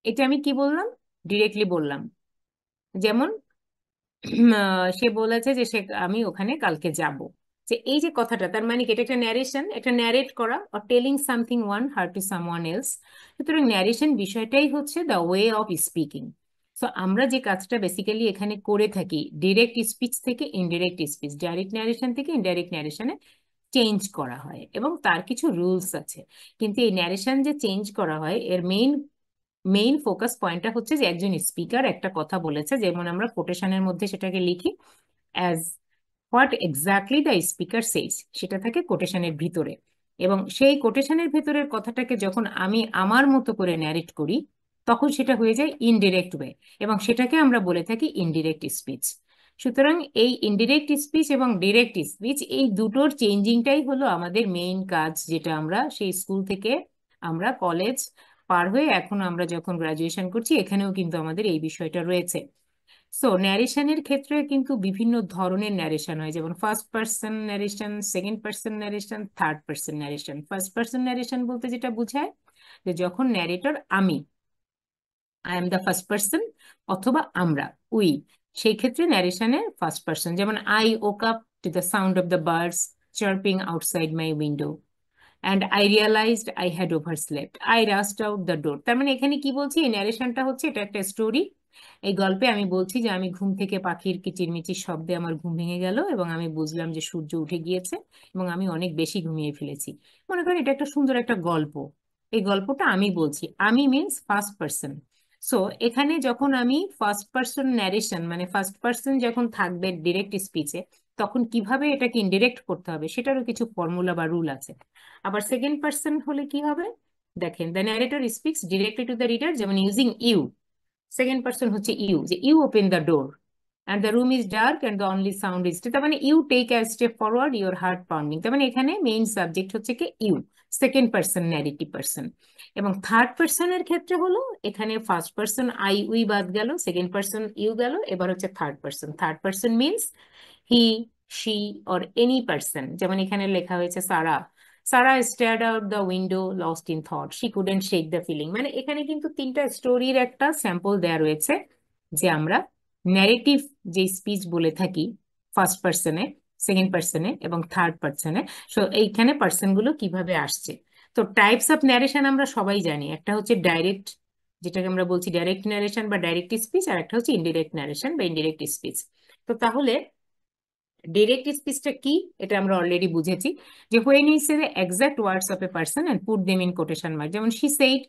A: এটা আমি কি বললাম? Directly বললাম। যেমন সে বলেছে যে আমি ওখানে কালকে যাব, যে এই যে কথাটা, তার মানে কি এটা একটা ন্যারেশন, একটা ন্যারেট করা, or telling something one her to someone else. সুতরাং ন্যারেশন বিষয়টাই হচ্ছে the way of speaking. So আমরা যে কাজটা বেসিক্যালি এখানে করে থাকি, ডিরেক্ট স্পিচ থেকে ইনডিরেক্ট স্পিচ, ডাইরেক্ট ন্যারেশন থেকে ইনডাইরেক্ট ন্যারেশনে চেঞ্জ করা হয়, এবং তার কিছু রুলস আছে। কিন্তু এই ন্যারেশন যে চেঞ্জ করা হয়, এর মেইন ফোকাস পয়েন্টটা হচ্ছে যে একজন স্পিকার একটা কথা বলেছে, যেমন আমরা কোটেশনের মধ্যে সেটাকে লিখি as what exactly the speaker says, সেটা থাকে কোটেশনের ভিতরে, এবং সেই কোটেশনের ভেতরের কথাটাকে যখন আমি আমার মতো করে ন্যারেট করি, তখন সেটা হয়ে যায় ইনডিরেক্ট ওয়ে, এবং সেটাকে আমরা বলে থাকি ইনডিরেক্ট স্পিচ। সুতরাং এই ইনডিরেক্ট স্পিচ এবং ডিরেক্ট স্পিচ, এই দুটোর চেঞ্জিংটাই হলো আমাদের মেইন কাজ, যেটা আমরা সেই স্কুল থেকে, আমরা কলেজ পার হয়ে এখন আমরা যখন গ্রাজুয়েশন করছি, এখানেও কিন্তু আমাদের এই বিষয়টা রয়েছে। সো ন্যারেশনের ক্ষেত্রে কিন্তু বিভিন্ন ধরনের ন্যারেশন হয়, যেমন first person narration, second person narration, third person narration. First person narration বলতে যেটা বোঝায় যে যখন ন্যারেটর আমি, I am the first person, অথবা আমরা, উই, সেই ক্ষেত্রে ন্যারেশনে ফার্স্ট পার্সন, যেমন I woke up to the sound of the birds chirping outside my window, and I realized I had overslept, I rushed out the door. তার মানে এখানে কি বলছি, এই ন্যারেশনটা হচ্ছে, এটা একটা স্টোরি। এই গল্পে আমি বলছি যে আমি ঘুম থেকে পাখির কিচিরমিচির শব্দে আমার ঘুম ভেঙে গেল, এবং আমি বুঝলাম যে সূর্য উঠে গিয়েছে, এবং আমি অনেক বেশি ঘুমিয়ে ফেলেছি। মনে করেন এটা একটা সুন্দর একটা গল্প, এই গল্পটা আমি বলছি, আমি মিনস ফার্স্ট পার্সন। সো এখানে যখন আমি ফার্স্ট পার্সন ন্যারেশন, মানে ফার্স্ট পার্সন যখন থাকবে ডিরেক্ট স্পিচে, তখন কিভাবে এটাকে ইনডিরেক্ট করতে হবে সেটারও কিছু ফর্মুলা বা রুল আছে। আবার সেকেন্ড পার্সন হলে কি হবে, দেখেন, the narrator speaks directly to the reader, যেমন ইউজিং ইউ, সেকেন্ড পার্সন হচ্ছে ইউ, যে you open the door and the room is dark and the only sound is, তার মানে you take a step forward, your heart pounding. তার মানে এখানে main subject হচ্ছে কি you, second person narrative person. এবং থার্ড পার্সনের ক্ষেত্রে হলো, এখানে ফার্স্ট পার্সন আই উই বাদ গেল, সেকেন্ড পার্সন ইউ গেল, এবার হচ্ছে third person. Third person means he, she, or any person. যেমন এখানে লেখা হয়েছে Sarah, Sarah stared out the window lost in thought, she couldn't shake the feeling. মানে এখানে কিন্তু তিনটা স্টোরির একটা স্যাম্পল দেয়া রয়েছে, যে আমরা ন্যারেটিভ যে স্পিচ বলে থাকি ফার্স্ট পার্সনে, সেকেন্ড পার্সনে এবং থার্ড পার্সনে। সো এইখানে পার্সন গুলো কিভাবে আসছে। তো টাইপস অফ ন্যারেশন আমরা সবাই জানি, একটা হচ্ছে ডাইরেক্ট, যেটাকে আমরা বলছি ডাইরেক্ট ন্যারেশন বা ডাইরেক্ট স্পিচ, আর একটা হচ্ছে ইনডিরেক্ট ন্যারেশন বা ইনডিরেক্ট স্পিচ। তো তাহলে ডিরেক্ট স্পিচটা কি এটা আমরা অলরেডি বুঝেছি, যে when you say the exact words of a person and put them in quotation mark, যেমন she said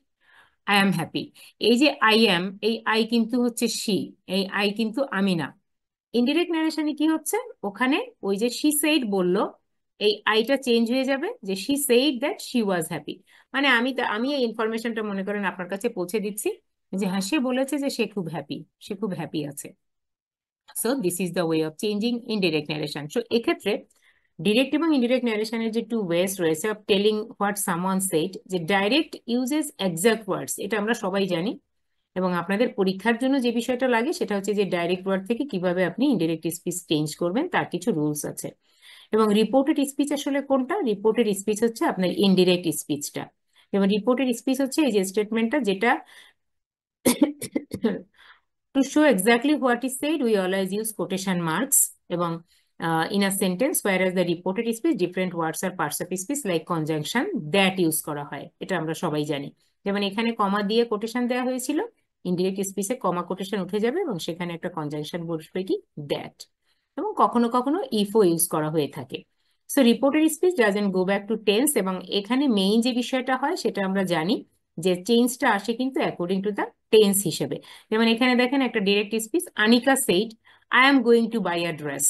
A: I am happy. এই যে আই অ্যাম, এই আই কিন্তু হচ্ছে শি, এই আই কিন্তু আমি না। ইনডিরেক্ট ন্যারেশনে কি হচ্ছে, ওখানে ওই যে শি সেইড বললো, এই আইটা চেঞ্জ হয়ে যাবে, যে she said that she was happy. মানে আমি এই ইনফরমেশনটা মনে করেন আপনার কাছে পৌঁছে দিচ্ছি, যে হ্যাঁ সে বলেছে যে সে খুব হ্যাপি, সে খুব হ্যাপি আছে। So this is the way of changing indirect narration. So এক্ষেত্রে ডিরেক্ট এবং ইনডিরেক্ট ন্যারেশনের যে টু ওয়েস রয়েছে of telling what someone said, যে ডাইরেক্ট ইউজেস এক্সাক্ট ওয়ার্ডস, এটা আমরা সবাই জানি, এবং আপনাদের পরীক্ষার জন্য যে বিষয়টা লাগে সেটা হচ্ছে যে ডাইরেক্ট ওয়ার্ড থেকে কিভাবে আপনি ইনডিরেক্ট স্পিচ চেঞ্জ করবেন তার কিছু রুলস আছে। এবং রিপোর্টেড স্পিচ আসলে কোনটা? রিপোর্টেড স্পিচ হচ্ছে আপনার ইনডিরেক্ট স্পিচটা। এবং রিপোর্টেড স্পিচ হচ্ছে এই যে স্টেটমেন্টটা, যেটা to show exactly what is said, we always use quotation marks এবং in a sentence, whereas the reported speech different words or parts of speech like conjunction that use করা হয়, এটা আমরা সবাই জানি। যেমন এখানে কমা দিয়ে কোটেশন দেওয়া হয়েছিল, ইনডিরেক্ট স্পিচে কমা কোটেশন উঠে যাবে এবং সেখানে একটা কনজাংশন বসবে কি দ্যাট, এবং কখনো কখনো ইফও ইউজ করা হয়ে থাকে। So reported speech doesn't go back to tense, এবং এখানে মেইন যে বিষয়টা হয় সেটা আমরা জানি যে চেঞ্জটা আসে কিন্তু অ্যাকর্ডিং টু দ্য টেন্স হিসেবে। যেমন এখানে দেখেন একটা direct speech, Anika said I am going to buy a dress.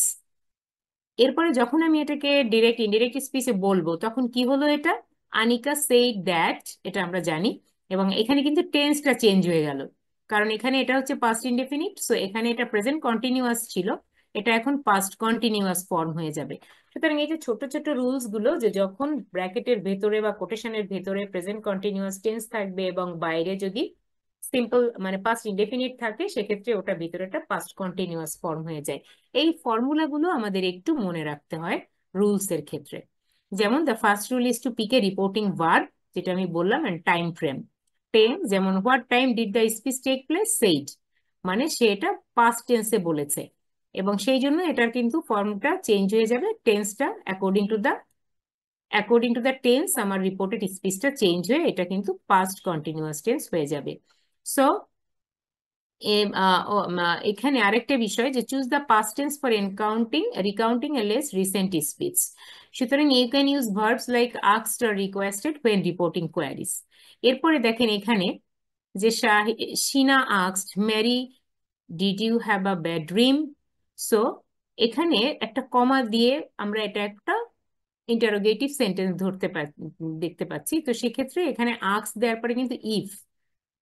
A: এরপরে যখন আমি এটাকে ডিরেক্ট ইনডিরেক্ট স্পিচে বলবো তখন কি হলো, এটা আনিকা সেইড দ্যাট, এটা আমরা জানি। এবং এখানে কিন্তু টেন্সটা চেঞ্জ হয়ে গেল, কারণ এখানে এটা হচ্ছে পাস্ট ইনডেফিনিট, সো এখানে এটা প্রেজেন্ট কন্টিনিউয়াস ছিল, এটা এখন পাস্ট কন্টিনিউয়াস ফর্ম হয়ে যাবে। সুতরাং এই যে ছোট ছোট রুলস গুলো, যে যখন ব্র্যাকেটের ভেতরে বা কোটেশনের ভেতরে প্রেজেন্ট কন্টিনিউয়াস টেন্স থাকবে এবং বাইরে যদি সিম্পল মানে পাস্ট ইনডেফিনিট থাকে, সেক্ষেত্রে ওটা ভিতরেটা পাস্ট কন্টিনিউয়াস ফর্ম হয়ে যায়। এই ফর্মুলাগুলো আমাদের একটু মনে রাখতে হয় রুলস এর ক্ষেত্রে। যেমন the first rule is to pick a reporting verb, যেটা আমি বললাম, এন্ড টাইম ফ্রেম। যেমন what time did the speech take place, said, মানে সে এটা পাস্ট টেন্সে বলেছে, এবং সেই জন্য এটার কিন্তু ফর্মটা চেঞ্জ হয়ে যাবে, টেন্সটা অ্যাকর্ডিং টু দ্য টেন্স আমার রিপোর্টেড স্পিচটা চেঞ্জ হয়ে এটা কিন্তু পাস্ট কন্টিনিউয়াস টেন্স হয়ে যাবে। সো এখানে আরেকটা বিষয়, যে choose the past tense for recounting a less recent speech. সুতরাং you can use verbs like asked or requested when reporting queries. এরপরে দেখেন এখানে যে Sheena asked Mary did you have a bad dream. So এখানে একটা কমা দিয়ে আমরা এটা একটা ইন্টারোগেটিভ সেন্টেন্স দেখতে পাচ্ছি। তো সেক্ষেত্রে এখানে আস্ক দেওয়ার পরে কিন্তু ইফ,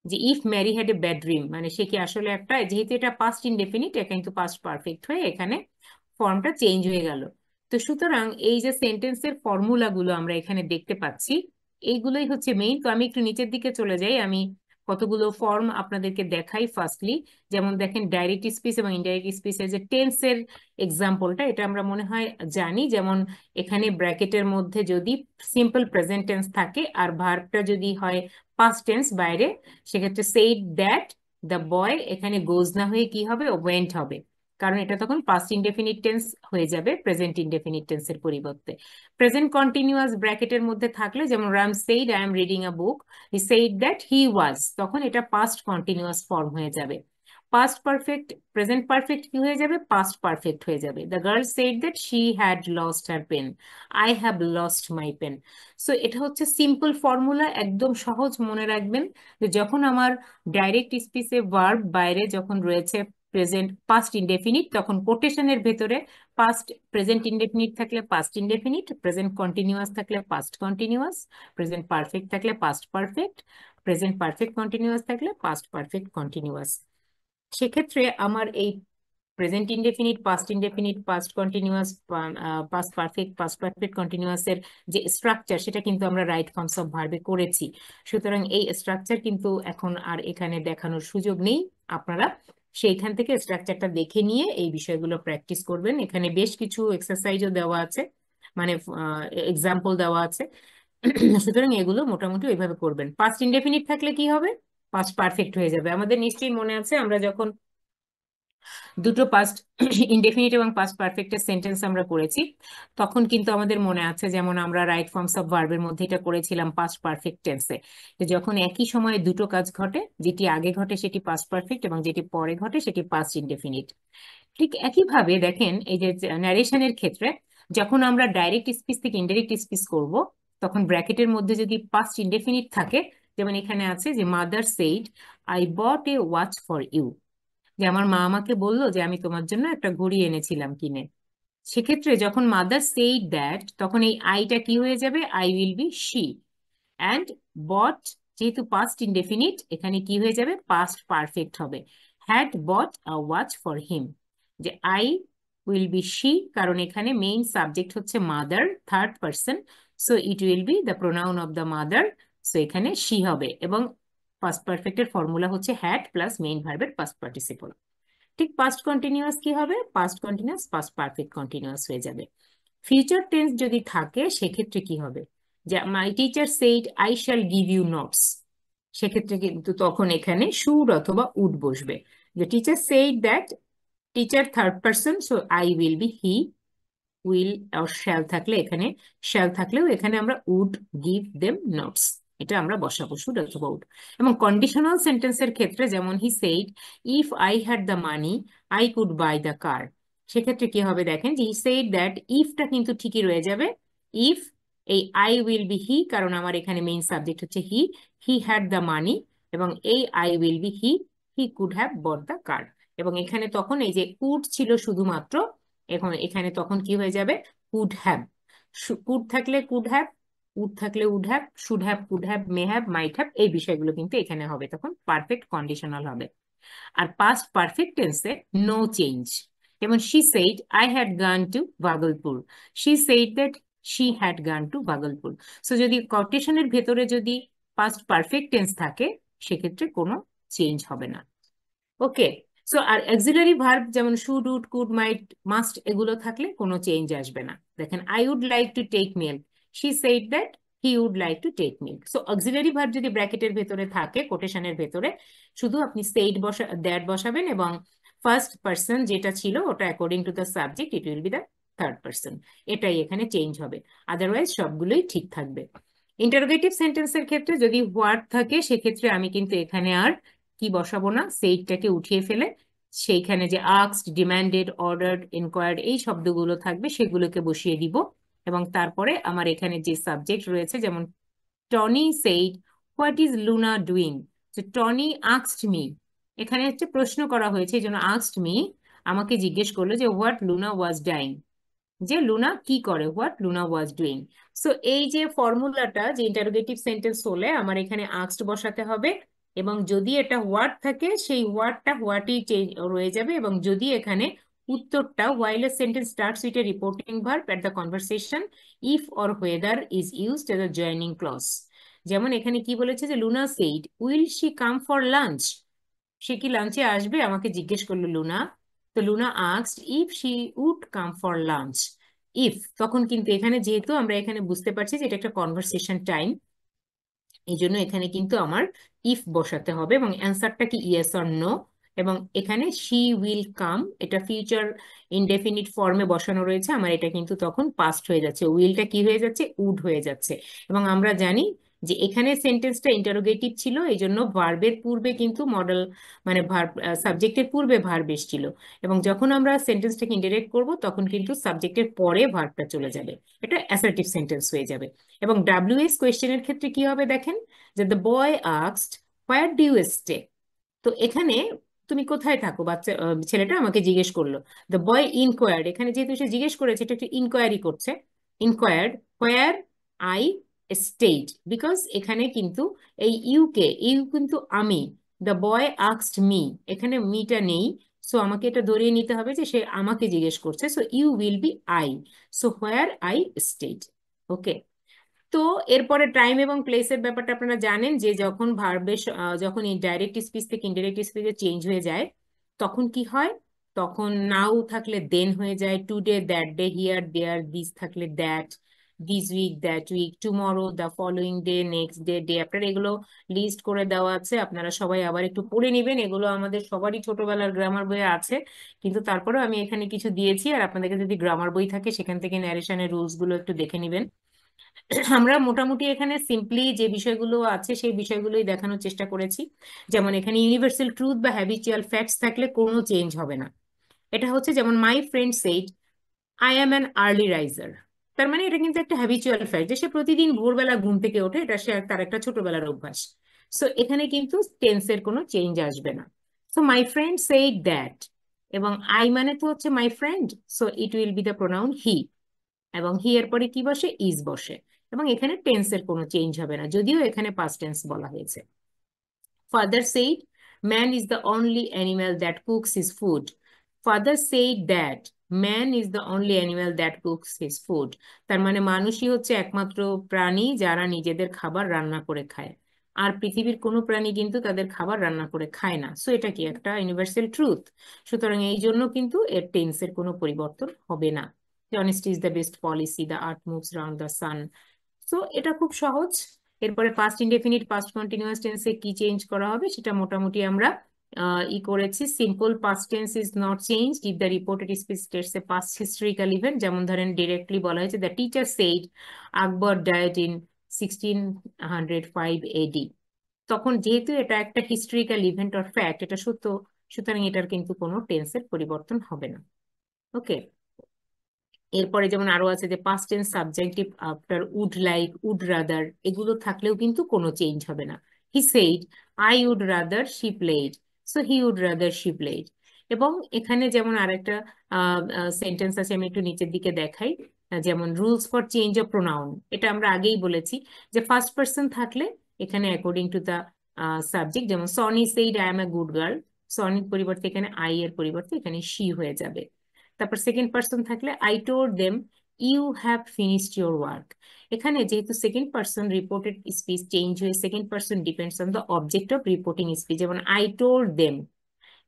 A: যে if Mary had a bad dream, মানে সে কি আসলে একটা, যেহেতু এটা পাস্ট ইনডেফিনিট এটা কিন্তু পাস্ট পারফেক্ট হয়ে এখানে ফর্মটা চেঞ্জ হয়ে গেল। তো সুতরাং এই যে সেন্টেন্সের ফর্মুলাগুলো আমরা এখানে দেখতে পাচ্ছি, এইগুলোই হচ্ছে মেইন। তো আমি একটু নিচের দিকে চলে যাই, আমি কতগুলো ফর্ম আপনাদেরকে দেখাই। ফার্স্টলি যেমন দেখেন ডাইরেক্ট স্পিচ এবং ইনডাইরেক্ট স্পিচের যে টেন্সের এক্সাম্পলটা, এটা আমরা মনে হয় জানি। যেমন এখানে ব্র্যাকেটের মধ্যে যদি সিম্পল প্রেজেন্ট টেন্স থাকে আর ভার্বটা যদি হয় পাস্ট টেন্স বাইরে, সেক্ষেত্রে সেইড দ্যাট দ্য বয়, এখানে গোজ না হয়ে কি হবে, ওয়েন্ট হবে, কারণ এটা তখন পাস্ট ইনডেফিনিট টেন্স হয়ে যাবে প্রেজেন্ট ইনডেফিনিট টেন্সের পরিবর্তে। প্রেজেন্ট কন্টিনিউয়াস ব্র্যাকেটের মধ্যে থাকলে, যেমন Ram said I am reading a book, he said that he was, তখন এটা পাস্ট কন্টিনিউয়াস ফর্ম হয়ে যাবে। পাস্ট পারফেক্ট প্রেজেন্ট পারফেক্ট কি হয়ে যাবে, পাস্ট পারফেক্ট হয়ে যাবে। The girl said that she had lost her pen, I have lost my pen. So এটা হচ্ছে সিম্পল ফর্মুলা, একদম সহজ, মনে রাখবেন যে যখন আমার ডাইরেক্ট স্পিচে ভার্ব বাইরে যখন রয়েছে প্রেজেন্ট পাস্ট ইনডেফিনিট, তখন কোটেশনের ভেতরে পাস্ট প্রেজেন্ট ইনডেফিনিট থাকলে পাস্ট ইনডেফিনিট, প্রেজেন্ট কন্টিনিউয়াস থাকলে পাস্ট কন্টিনিউয়াস, প্রেজেন্ট পারফেক্ট থাকলে past perfect, present perfect continuous থাকলে পাস্ট পারফেক্ট কন্টিনিউয়াস। সেক্ষেত্রে আমার এই present indefinite, past indefinite, past continuous, past perfect continuous এর যে স্ট্রাকচার, সেটা কিন্তু আমরা রাইট ফর্মস অফ ভার্বে করেছি। সুতরাং এই স্ট্রাকচার কিন্তু এখন আর এখানে দেখানোর সুযোগ নেই, আপনারা সেইখান থেকে স্ট্রাকচারটা দেখে নিয়ে এই বিষয়গুলো প্র্যাকটিস করবেন। এখানে বেশ কিছু এক্সারসাইজও দেওয়া আছে, মানে এক্সাম্পল দেওয়া আছে। সুতরাং এগুলো মোটামুটি ওইভাবে করবেন। পাস্ট ইনডেফিনিট থাকলে কি হবে, পাস্ট পারফেক্ট হয়ে যাবে। আমাদের নিশ্চয়ই মনে আছে আমরা যখন দুটো পাস্ট ইনডেফিনিট এবং পাস্ট পারফেক্টের সেন্টেন্স আমরা করেছি, তখন কিন্তু আমাদের মনে আছে, যেমন আমরা রাইট ফর্মস অফ ভার্বের মধ্যে এটা করেছিলাম পাস্ট পারফেক্ট টেন্সে, যখন একই সময়ে দুটো কাজ ঘটে, যেটি আগে ঘটে সেটি পাস্ট পারফেক্ট এবং যেটি পরে ঘটে সেটি পাস্ট ইনডেফিনিট। ঠিক একইভাবে দেখেন এই যে ন্যারেশনের ক্ষেত্রে যখন আমরা ডাইরেক্ট স্পিচ থেকে ইনডাইরেক্ট স্পিচ করব, তখন ব্র্যাকেটের মধ্যে যদি পাস্ট ইনডেফিনিট থাকে, যেমন এখানে আছে যে mother said I bought a watch for you, যে আমার মা আমাকে বললো যে আমি তোমার জন্য একটা ঘড়ি এনেছিলাম কিনে। সেক্ষেত্রে যখন মাদার সেইড দ্যাট, তখন এই আইটা কি হয়ে যাবে, I will be she. And bought যেহেতু পাস্ট ইনডেফিনিট, এখানে কি হয়ে যাবে, পাস্ট পারফেক্ট হবে, had bought a watch for him. যে আই উইল বি শি, কারণ এখানে মেইন সাবজেক্ট হচ্ছে mother, third person, so it will be the pronoun of the mother, so এখানে শি হবে। এবং পাস্ট পারফেক্টের ফর্মুলা হচ্ছে হ্যাড প্লাস মেইন ভার্বের পাস্ট পার্টিসিপল। ঠিক পাস্ট কন্টিনিউয়াস কি হবে, past continuous past perfect continuous হয়ে যাবে। ফিউচার টেন্স যদি থাকে সেক্ষেত্রে কি হবে, যে my teacher said I shall give you notes, সেক্ষেত্রে কিন্তু তখন এখানে শুড অথবা উড বসবে। যে teacher said that, teacher third person, so I will be he, will আর শ্যাল থাকলে এখানে, শ্যাল থাকলেও এখানে আমরা উড গিভ দেম নোটস, এটা আমরা বসাবো শুড অথবা উড। এবং কন্ডিশনাল সেন্টেন্সের ক্ষেত্রে যেমন he said if I had the money I could buy the car, সেক্ষেত্রে কি হবে দেখেন যে হি সেইড দ্যাট, ইফটা কিন্তু ঠিকই রয়ে যাবে, ইফ এই আই উইল বি হি, কারণ আমার এখানে মেইন সাবজেক্ট হচ্ছে হি, হি হ্যাড দ্য মানি, এবং এই I will be he could have bought the car. এবং এখানে তখন এই যে কুড ছিল শুধুমাত্র, এখন এখানে তখন কি হয়ে যাবে, কুড হ্যাভ। কুড থাকলে কুড হ্যাভ, উড থাকলে would have, should have, could have, may have, might have, এই বিষয়গুলো কিন্তু এখানে হবে, তখন পারফেক্ট কন্ডিশনাল হবে। আর পাস্ট পারফেক্ট টেন্সে নো চেঞ্জ, যেমন she said I had gone to Bhagalpur, she said that she had gone to Bhagalpur. So যদি কোটেশনের ভেতরে যদি পাস্ট পারফেক্ট টেন্স থাকে, সেক্ষেত্রে কোনো চেঞ্জ হবে না। ওকে, সো আর অক্সিলারি ভার্ব যেমন should, would, could, might, must, এগুলো থাকলে কোনো চেঞ্জ আসবে না। দেখেন I would like to take milk, she said that he would like to take milk. So auxiliary verb যদি ব্র্যাকেটের ভেতরে থাকে, কোটেশনের ভেতরে, শুধু আপনি সেইড দ্যাট বসাবেন, এবং ফার্স্ট পার্সন যেটা ছিল ওটা according to the subject it will be the third person, এটাই এখানে চেঞ্জ হবে, আদারওয়াইজ সবগুলোই ঠিক থাকবে। ইন্টারোগেটিভ সেন্টেন্সের ক্ষেত্রে যদি হোয়াট থাকে, সেক্ষেত্রে আমি কিন্তু এখানে আর কি বসাবো না, সেইটাকে উঠিয়ে ফেলে সেইখানে যে আস্কড, ডিমান্ডেড, অর্ডার্ড, ইনকোয়ার্ড এই শব্দগুলো থাকবে সেগুলোকে বসিয়ে দিব। এবং তারপরে আমার এখানে যে সাবজেক্ট রয়েছে, যেমন Tony said what is Luna doing, যে টনি আস্কড মি, এখানে হচ্ছে প্রশ্ন করা হয়েছে, এই জন্য আস্কড মি, আমাকে জিজ্ঞেস করলো যে হোয়াট লুনা ওয়াজ ডাইং, যে লুনা কি করে, what Luna was doing. So এই যে ফর্মুলাটা, যে ইন্টারোগেটিভ সেন্টেন্স হলে আমার এখানে আস্কড বসাতে হবে, এবং যদি এটা হোয়াট থাকে সেই হোয়াটটা হোয়াটই রয়ে যাবে, এবং যদি এখানে উত্তরটা while a sentence starts with a reporting verb at the conversation if or whether is used as a joining clause। যেমন এখানে কি বলেছে যে Luna said will she come for lunch, সে কি লাঞ্চে আসবে আমাকে জিজ্ঞেস করলো লুনা, তো Luna asked if she would come for lunch. If, তখন কিন্তু এখানে যেহেতু আমরা এখানে বুঝতে পারছি যে এটা একটা কনভারসেশন টাইম, এই জন্য এখানে কিন্তু আমার ইফ বসাতে হবে, এবং অ্যান্সারটা কি ইয়েস অর নো। এবং এখানে শি উইল কাম, এটা ফিউচার ইনডেফিনিট ফর্মে বসানো রয়েছে, আমার এটা কিন্তু তখন পাস্ট হয়ে যাচ্ছে, উইলটা কি হয়ে যাচ্ছে, উড হয়ে যাচ্ছে। এবং আমরা জানি যে এখানে সেন্টেন্সটা ইন্টারোগেটিভ ছিল, এই জন্য ভার্বের পূর্বে কিন্তু মডেল, মানে ভার্ব, সাবজেক্টের পূর্বে ভার্ব এসেছিল, এবং যখন আমরা সেন্টেন্সটাকে ইন্টারেক্ট করব তখন কিন্তু সাবজেক্টের পরে ভার্বটা চলে যাবে, এটা অ্যাসার্টিভ সেন্টেন্স হয়ে যাবে। এবং ডাব্লিউএস কোয়েশ্চেনের ক্ষেত্রে কি হবে দেখেন, যে the boy asked where do you stay, তো এখানে তুমি কোথায় থাকো, বাচ্চা ছেলেটা আমাকে জিজ্ঞেস করলো। দ্য বয় ইনকোয়ার্ড, এখানে যেহেতু সে জিজ্ঞেস করেছে, এটা একটা ইনকোয়ারি করছে, inquired where I stayed, because এখানে কিন্তু এই ইউ কিন্তু আমি, দ্য বয় আস্কড মি, এখানে মিটা নেই, সো আমাকে এটা ধরিয়ে নিতে হবে যে সে আমাকে জিজ্ঞেস করছে, so you will be I, so where I stayed. Okay, তো এরপরে টাইম এবং প্লেসের ব্যাপারটা আপনারা জানেন, যে যখন ভার্বের যখন এই ডাইরেক্ট স্পিচ থেকে ইনডাইরেক্ট স্পিচে চেঞ্জ হয়ে যায়, তখন কি হয়, তখন নাও থাকলে দেন হয়ে যায়, today, that day, here, there, this থাকলে that, this week, that week, tomorrow, the following day, next day, day after, এগুলো লিস্ট করে দেওয়া আছে, আপনারা সবাই আবার একটু পড়ে নেবেন, এগুলো আমাদের সবারই ছোটবেলার গ্রামার বইয়ে আছে, কিন্তু তারপরেও আমি এখানে কিছু দিয়েছি, আর আপনাদেরকে যদি গ্রামার বই থাকে সেখান থেকে ন্যারেশনের রুলস গুলো একটু দেখে নেবেন। আমরা মোটামুটি এখানে সিম্পলি যে বিষয়গুলো আছে সেই বিষয়গুলোই দেখানোর চেষ্টা করেছি, যেমন এখানে ইউনিভার্সাল ট্রুথ বা হ্যাবিচুয়াল ফ্যাক্টস থাকলে কোনো চেঞ্জ হবে না, এটা হচ্ছে যেমন my friend said I am an early raiser. তার মানে এটা কিন্তু একটা হ্যাবিচুয়াল ফ্যাক্ট যে সে প্রতিদিন ভোরবেলা ঘুম থেকে ওঠে, এটা সে তার একটা ছোটবেলার অভ্যাস। সো এখানে কিন্তু টেন্সের কোনো চেঞ্জ আসবে না। So my friend said that, এবং আই মানে তো হচ্ছে my friend, so it will be the pronoun he, এবং হি এর পরে কি বসে, ইজ বসে, এবং এখানে টেন্সের কোনো চেঞ্জ হবে না, যদিও এখানে পাস্ট টেন্স বলা হয়েছে। Father said, man is the only animal that cooks his food. Father said that man is the only animal that cooks his food. তার মানে মানুষই হচ্ছে একমাত্র প্রাণী যারা নিজেদের খাবার রান্না করে খায়, আর পৃথিবীর কোনো প্রাণী কিন্তু তাদের খাবার রান্না করে খায় না। সো এটা কি একটা ইউনিভার্সাল ট্রুথ। সুতরাং এই জন্য কিন্তু এর টেন্সের কোনো পরিবর্তন হবে না। Honesty is the best policy, the earth moves round the sun. So এটা খুব সহজ। এরপরে পাস্ট ইনডেফিনিট পাস্ট কন্টিনিউয়াস টেন্সে কি চেঞ্জ করা হবে সেটা মোটামুটি আমরা করেছি। Simple past tense is not changed if the reported speech states A past historical event. যেমন ধরেন ডিরেক্টলি বলা হয়েছে the teacher said Akbar died in 1605 AD। তখন যেহেতু এটা একটা হিস্ট্রিক্যাল ইভেন্ট অর ফ্যাক্ট, এটা সত্য, সুতরাং এটার কিন্তু কোনো টেন্সের পরিবর্তন হবে না। ওকে, এরপরে যেমন আরো আছে যে past tense subjunctive after would like, would rather, এগুলো থাকলেও কিন্তু কোনো চেঞ্জ হবে না। He said I would rather she played, so he would rather she played. এবং এখানে যেমন আরেকটা সেন্টেন্স আছে, আমি একটু নিচের দিকে দেখাই, যেমন rules for change of pronoun. এটা আমরা আগেই বলেছি যে ফার্স্ট পার্সন থাকলে এখানে অ্যাকর্ডিং টু দ্য সাবজেক্ট, যেমন Soni said I am a good girl, সনির পরিবর্তে এখানে আই এর পরিবর্তে এখানে শি হয়ে যাবে। তারপর সেকেন্ড পার্সন থাকলে I told them you have finished your work. এখানে যেহেতু second person reported speech change হয়ে second person depends on the object of reporting speech, যেমন আই টোল্ড দেম,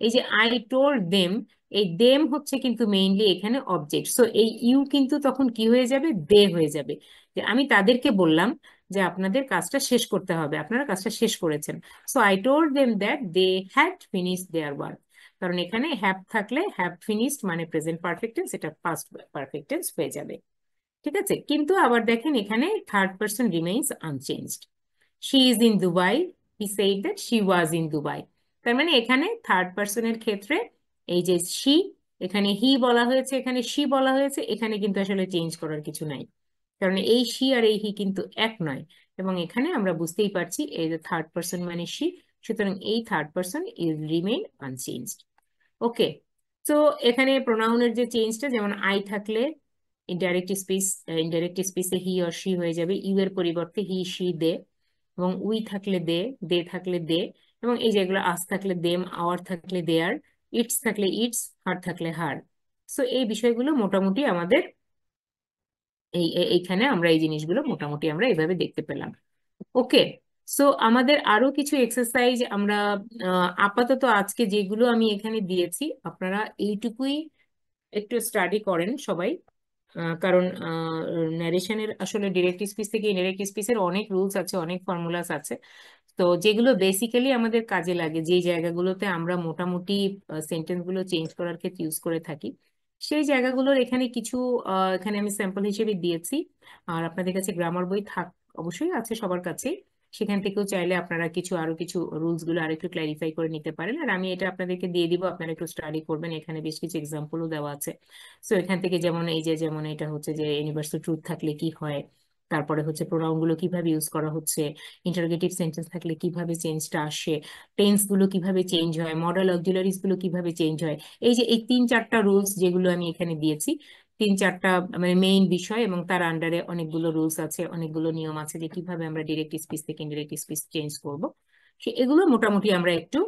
A: এই যে আই টোল্ড দেম, এই দেম হচ্ছে কিন্তু মেইনলি এখানে অবজেক্ট। সো এই ইউ কিন্তু তখন কি হয়ে যাবে, দে হয়ে যাবে, যে আমি তাদেরকে বললাম যে আপনাদের কাজটা শেষ করতে হবে, আপনারা কাজটা শেষ করেছেন। So I told them that they had finished their work. কারণ এখানে হ্যাভ থাকলে হ্যাভ ফিনিশড মানে প্রেজেন্ট পারফেক্ট টেন্স, এটা পাস্ট পারফেক্ট টেন্স হয়ে যাবে। ঠিক আছে, কিন্তু আবার দেখেন এখানে third person remains unchanged. She is in Dubai, he said that she was in Dubai. তার মানে এখানে থার্ড পার্সনের ক্ষেত্রে এই যে শি, এখানে হি বলা হয়েছে, এখানে শি বলা হয়েছে, এখানে কিন্তু আসলে চেঞ্জ করার কিছু নাই, কারণ এই শি আর এই হি কিন্তু এক নয়। এবং এখানে আমরা বুঝতেই পারছি এই যে থার্ড পার্সন মানে শি, সুতরাং এই third person is remain unchanged. Okay, তো এখানে প্রোনাউনের যে চেঞ্জটা, যেমন আই থাকলে ইনডাইরেক্ট স্পিচে হি অর শি হয়ে যাবে, ইউ এর পরিবর্তে হি শি দে, এবং উই থাকলে দে, দে থাকলে দে, এবং এই যেগুলো আস থাকলে দেম, আওয়ার থাকলে দেয়ার, ইটস থাকলে ইটস, হার থাকলে হার। সো এই বিষয়গুলো মোটামুটি আমাদের এইখানে আমরা এই জিনিসগুলো মোটামুটি আমরা এইভাবে দেখতে পেলাম। ওকে, সো আমাদের আরো কিছু এক্সারসাইজ আমরা আপাতত আজকে যেগুলো আমি এখানে দিয়েছি আপনারা এইটুকুই একটু স্টাডি করেন সবাই। কারণ ন্যারেশনের আসলে ডিরেক্ট স্পিচ থেকে ইনডাইরেক্ট স্পিচের অনেক রুলস আছে, অনেক ফর্মুলাস আছে, তো যেগুলো বেসিক্যালি আমাদের কাজে লাগে, যেই জায়গাগুলোতে আমরা মোটামুটি সেন্টেন্স গুলো চেঞ্জ করার ক্ষেত্রে ইউজ করে থাকি, সেই জায়গাগুলোর এখানে কিছু এখানে আমি স্যাম্পল হিসেবে দিয়েছি। আর আপনাদের কাছে গ্রামার বই অবশ্যই আছে সবার কাছে, সেখান থেকেও চাইলে আপনারা আরো কিছু রুলস গুলো আরেকটু ক্ল্যারিফাই করে নিতে পারেন। আর আমি এটা আপনাদেরকে দিয়ে দিব, আপনারা একটু স্টাডি করবেন, এখানে বেশ কিছু এক্সাম্পলও দেওয়া আছে। সো এখান থেকে যেমন যেমন এটা হচ্ছে যে ইউনিভার্সাল ট্রুথ থাকলে কি হয়, তারপরে হচ্ছে প্রোনাউন গুলো কিভাবে ইউজ করা হচ্ছে, ইন্টারোগেটিভ সেন্টেন্স থাকলে কিভাবে চেঞ্জটা আসে, টেন্স গুলো কিভাবে চেঞ্জ হয়, মডেল অক্সিলারিজ গুলো কিভাবে চেঞ্জ হয়, এই যে এই 3-4টা রুলস যেগুলো আমি এখানে দিয়েছি, 3-4টা মানে মেইন বিষয়, এবং তার আন্ডারে অনেকগুলো রুলস আছে, অনেকগুলো নিয়ম আছে যে কিভাবে আমরা ডিরেক্ট স্পিচ থেকে ইনডিরেক্ট স্পিচ চেঞ্জ করব। এগুলো মোটামুটি আমরা একটু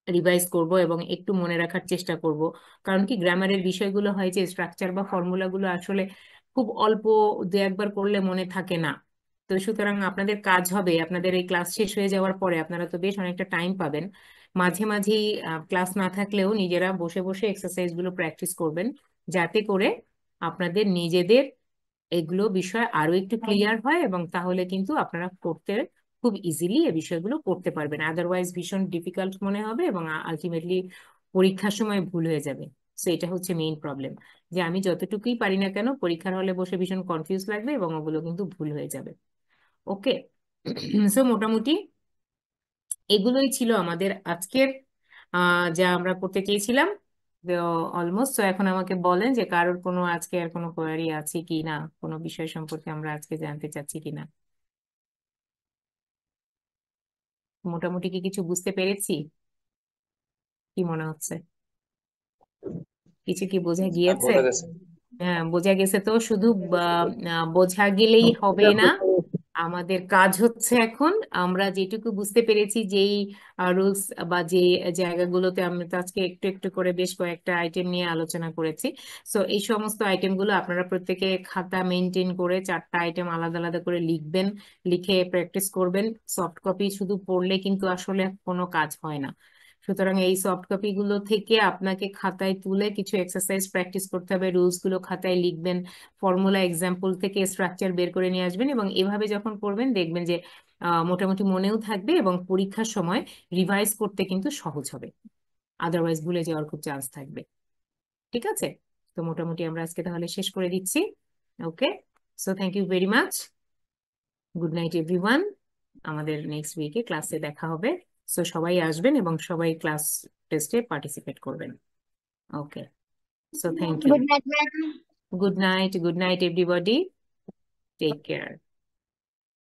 A: রিভাইজ করব এবং একটু মনে রাখার চেষ্টা করব। কারণ কি গ্রামারের বিষয়গুলো হয় যে স্ট্রাকচার বা ফর্মুলাগুলো আসলে খুব অল্প দু একবার করলে মনে থাকে না। তো সুতরাং আপনাদের কাজ হবে, আপনাদের এই ক্লাস শেষ হয়ে যাওয়ার পরে আপনারা তো বেশ অনেকটা টাইম পাবেন, মাঝে মাঝেই ক্লাস না থাকলেও নিজেরা বসে বসে এক্সারসাইজ গুলো প্র্যাকটিস করবেন, যাতে করে আপনাদের নিজেদের এগুলো বিষয় আরো একটু ক্লিয়ার হয়, এবং তাহলে কিন্তু আপনারা খুব ইজিলি এই বিষয়গুলো করতে পারবেন। আদারওয়াইজ ভীষণ ডিফিকাল্ট মনে হবে এবং আলটিমেটলি পরীক্ষার সময় ভুল হয়ে যাবে। সো এটা হচ্ছে মেইন প্রবলেম, যে আমি যতটুকুই পারি না কেন পরীক্ষার হলে বসে ভীষণ কনফিউজ লাগবে এবং ওগুলো কিন্তু ভুল হয়ে যাবে। ওকে, সো মোটামুটি এগুলোই ছিল আমাদের আজকের যা আমরা করতে চেয়েছিলাম। তো অলমোস্ট, তো এখন আমাকে বলেন যে কারোর কোনো আজকে আর কোনো কোয়ারি আছে কি না, কোনো বিষয় সম্পর্কে আমরা আজকে জানতে চাচ্ছি কিনা। মোটামুটি কি কিছু বুঝতে পেরেছি? কি মনে হচ্ছে? কিছু কি বোঝা গিয়েছে?
D: বোঝা গেছে।
A: হ্যাঁ, বোঝা গেছে। তো শুধু বোঝা গেলেই হবে না, আমাদের কাজ হচ্ছে এখন আমরা যেটুকু বুঝতে পেরেছি, যেই রুলস বা যে জায়গাগুলোতে আমরা তো আজকে একটু একটু করে বেশ কয়েকটা আইটেম নিয়ে আলোচনা করেছি। সো এই সমস্ত আইটেমগুলো আপনারা প্রত্যেকে খাতা মেনটেন করে 4টা আইটেম আলাদা আলাদা করে লিখবেন, লিখে প্র্যাকটিস করবেন। সফট কপি শুধু পড়লে কিন্তু আসলে কোনো কাজ হয় না। সুতরাং এই সফট কপি গুলো থেকে আপনাকে খাতায় তুলে কিছু এক্সারসাইজ প্র্যাকটিস করতে হবে, রুলস গুলো খাতায় লিখবেন, ফর্মুলা এক্সাম্পল থেকে স্ট্রাকচার বের করে নিয়ে আসবেন, এবং এভাবে যখন করবেন দেখবেন যে মোটামুটি মনেও থাকবে এবং পরীক্ষার সময় রিভাইজ করতে কিন্তু সহজ হবে। আদারওয়াইজ ভুলে যাওয়ার খুব চান্স থাকবে। ঠিক আছে? তো মোটামুটি আমরা আজকে তাহলে শেষ করে দিচ্ছি। Okay, so thank you very much. Good night everyone. আমাদের নেক্সট উইকে ক্লাসে দেখা হবে। সো সবাই আসবেন এবং সবাই ক্লাস টেস্টে পার্টিসিপেট করবেন। Okay, so thank you.
B: Good night ma'am.
A: Good night, everybody. Take care.